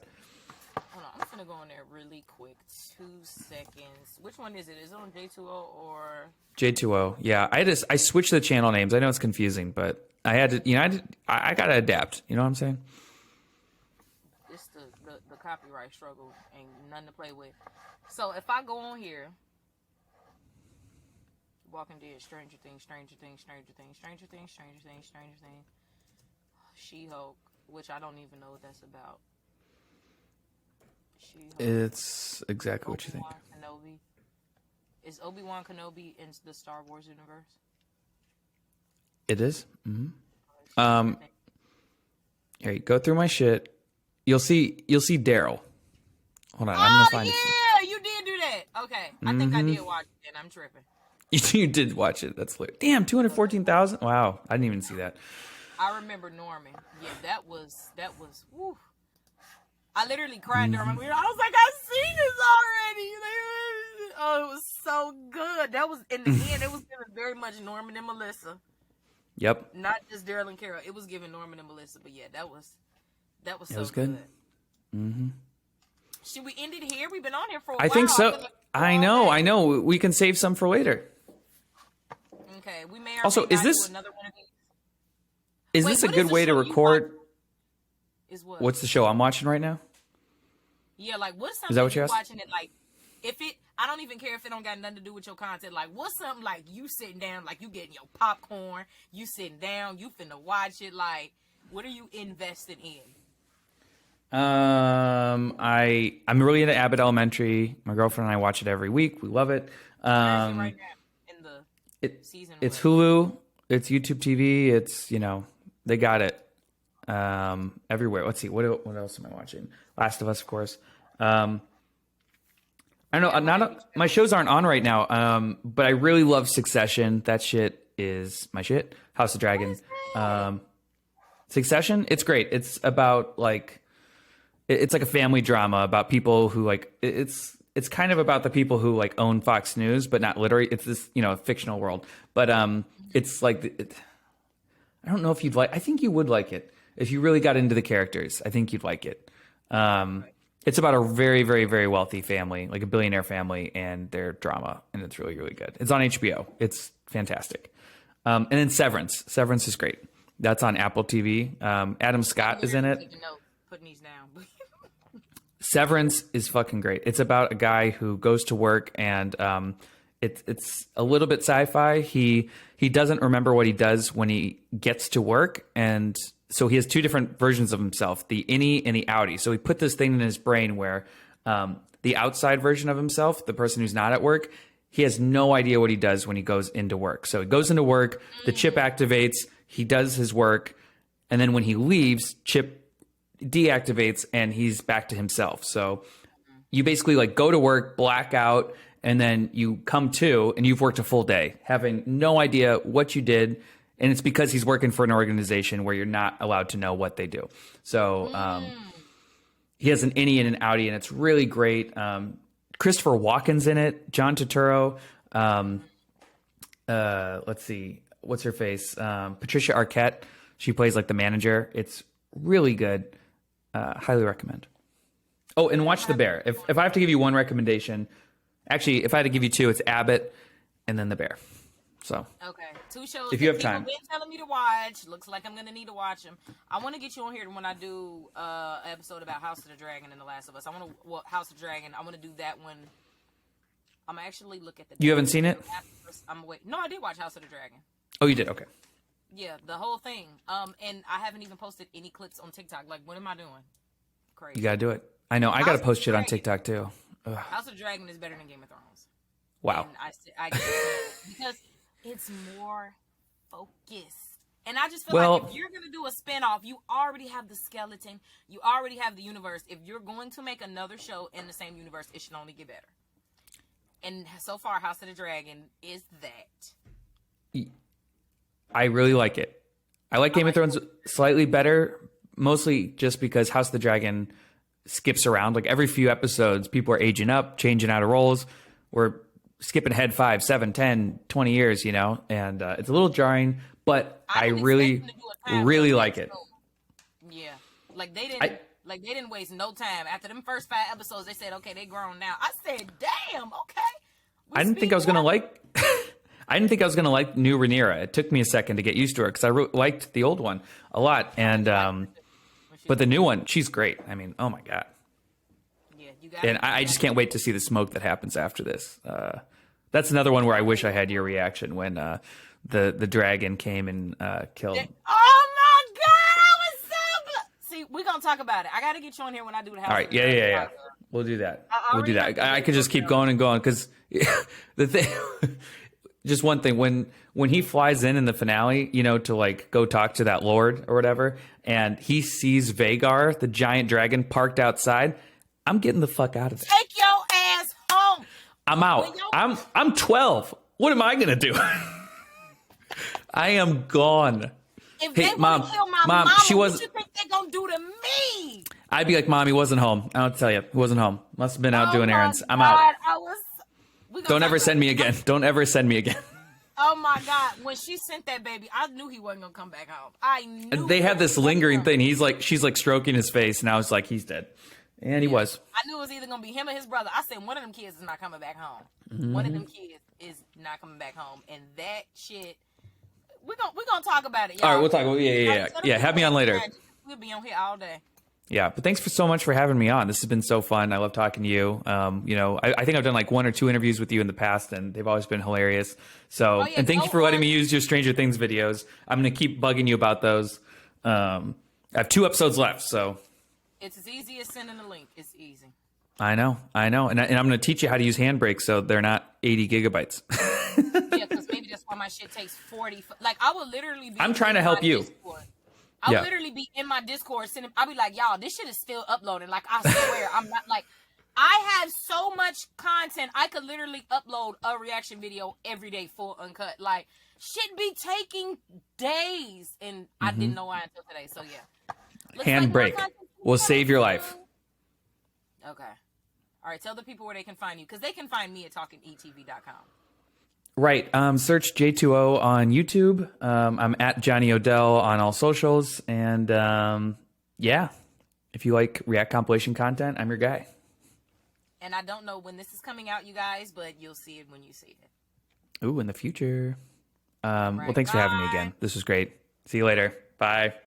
Hold on, I'm gonna go in there really quick. 2 seconds. Which one is it? Is it on J2O or J2O? Yeah, I switched the channel names. I know it's confusing, but I had to. I gotta adapt. You know what I'm saying? It's the copyright struggle. Ain't nothing to play with. So if I go on here, Walking Dead, Stranger Things, Stranger Things, Stranger Things, Stranger Things, Stranger Things, Stranger Things, She-Hulk, which I don't even know what that's about. She-Hulk. It's exactly what you think. Kenobi. Is Obi-Wan Kenobi in the Star Wars universe? It is. Mm-hmm. Here, you go through my shit. You'll see Daryl. Hold on, I'm gonna find it. Oh yeah, you did do that. Okay, I think I did watch it, and I'm tripping. You did watch it. That's lit. Damn, 214,000. Wow, I didn't even see that. I remember Norman. Yeah, that was. Woo. I literally cried during my movie. I was like, I've seen this already. Oh, it was so good. That was in the end. It was giving very much Norman and Melissa. Yep. Not just Daryl and Carol. It was giving Norman and Melissa. But yeah, that was so was good. Mm-hmm. Should we end it here? We've been on here for a while. I think so. I know. We can save some for later. Okay. We may also, is this another one of these. Is this a good way to record? Is what? What's the show I'm watching right now? Yeah, like what's something is that what you're watching it like? If it, I don't even care if it don't got nothing to do with your content. Like, what's something like you sitting down, like you getting your popcorn, you sitting down, you finna watch it. Like, what are you invested in? I'm really into Abbott Elementary. My girlfriend and I watch it every week. We love it. Right now in the season. It's Hulu. It's YouTube TV. It's they got it everywhere. Let's see what else am I watching? Last of Us, of course. I don't know. My shows aren't on right now. But I really love Succession. That shit is my shit. House of Dragon. Succession. It's great. It's about it's like a family drama about people who it's kind of about the people who own Fox News, but not literally. It's this fictional world. But it's like I don't know if you'd like. I think you would like it if you really got into the characters. I think you'd like it. It's about a very, very, very wealthy family, like a billionaire family, and their drama, and it's really, really good. It's on HBO. It's fantastic. And then Severance. Severance is great. That's on Apple TV. Adam Scott is in it. Putting these down. Severance is fucking great. It's about a guy who goes to work, and it's a little bit sci-fi. He doesn't remember what he does when he gets to work, and so he has two different versions of himself, the innie and the outie. So he put this thing in his brain where the outside version of himself, the person who's not at work, he has no idea what he does when he goes into work. So he goes into work, the chip activates, he does his work, and then when he leaves, chip deactivates and he's back to himself. So you basically go to work, black out, and then you come to and you've worked a full day having no idea what you did. And it's because he's working for an organization where you're not allowed to know what they do. So he has an innie and an outie, and it's really great. Christopher Walken's in it, John Turturro. Let's see, what's her face? Patricia Arquette. She plays the manager. It's really good. Highly recommend. Oh, and watch The Bear. If I have to give you one recommendation, actually, if I had to give you two, it's Abbott and then The Bear. So okay, 2 shows. If you have time, people been telling me to watch. Looks like I'm gonna need to watch them. I want to get you on here when I do an episode about House of the Dragon and The Last of Us. House of Dragon. I want to do that one. I'm actually look at the. You haven't seen it? No, I did watch House of the Dragon. Oh, you did? Okay. Yeah, the whole thing. And I haven't even posted any clips on TikTok. What am I doing? Crazy. You gotta do it. I know. I gotta post shit on TikTok too. Ugh. House of the Dragon is better than Game of Thrones. Wow. And I get it because it's more focused. And I just feel like if you're going to do a spinoff, you already have the skeleton. You already have the universe. If you're going to make another show in the same universe, it should only get better. And so far, House of the Dragon is that. I really like it. I like Game of Thrones slightly better, mostly just because House of the Dragon skips around. Like every few episodes, people are aging up, changing out of roles. We're skipping ahead 5, 7, 10, 20 years, you know, and it's a little jarring, but I really, really like it. Yeah. Like they didn't waste no time. After them first 5 episodes, they said, okay, they grown now. I said, damn, okay. I didn't think I was going to like... I didn't think I was going to like New Rhaenyra. It took me a second to get used to her because I liked the old one a lot. And but the new one, she's great. I mean, oh my God. Yeah, you got and I just can't wait to see the smoke that happens after this. That's another one where I wish I had your reaction when the dragon came and killed. Oh my God, I was so good. See, we're going to talk about it. I got to get you on here when I do the house. All right, yeah. We'll do that. We'll do that. I could just keep going and going because the thing... Just one thing, when he flies in the finale, you know, to like go talk to that lord or whatever, and he sees Vhagar, the giant dragon, parked outside, I'm getting the fuck out of there. Take your ass home. I'm out. I'm 12. What am I gonna do? I am gone. If they want to kill my mama, what you think they gonna do to me? I'd be like, Mom, he wasn't home. I'll tell you, he wasn't home. Must have been out doing errands. I'm out. Don't ever send me again. Don't ever send me again. Oh my God! When she sent that baby, I knew he wasn't gonna come back home. I knew. They had this lingering thing. She's like stroking his face, and I was like, he's dead, and he was. I knew it was either gonna be him or his brother. I said one of them kids is not coming back home. Mm-hmm. One of them kids is not coming back home, and that shit. We're gonna talk about it, y'all. All right, we'll talk. Yeah. Have me on later. We'll be on here all day. Yeah, but thanks so much for having me on. This has been so fun. I love talking to you. You know, I think I've done like 1 or 2 interviews with you in the past, and they've always been hilarious. So, and thank you for letting me use your Stranger Things videos. I'm going to keep bugging you about those. I have 2 episodes left, so. It's as easy as sending a link. It's easy. I know. And I'm going to teach you how to use handbrakes so they're not 80 gigabytes. Yeah, because maybe that's why my shit takes 40. Like, I will literally be. I'm trying to help you. I'll literally be in my Discord sending. I'll be like, y'all, this shit is still uploading. Like, I swear, I'm not like. I have so much content. I could literally upload a reaction video every day, full uncut. Like, shit be taking days, and I didn't know why until today. So yeah, handbrake will save your life. Okay, all right. Tell the people where they can find you because they can find me at talkingetv.com. Right. Search J2O on YouTube. I'm at Johnny Odell on all socials. And yeah, if you like React compilation content, I'm your guy. And I don't know when this is coming out, you guys, but you'll see it when you see it. Ooh, in the future. Well, thanks for having me again. This was great. See you later. Bye.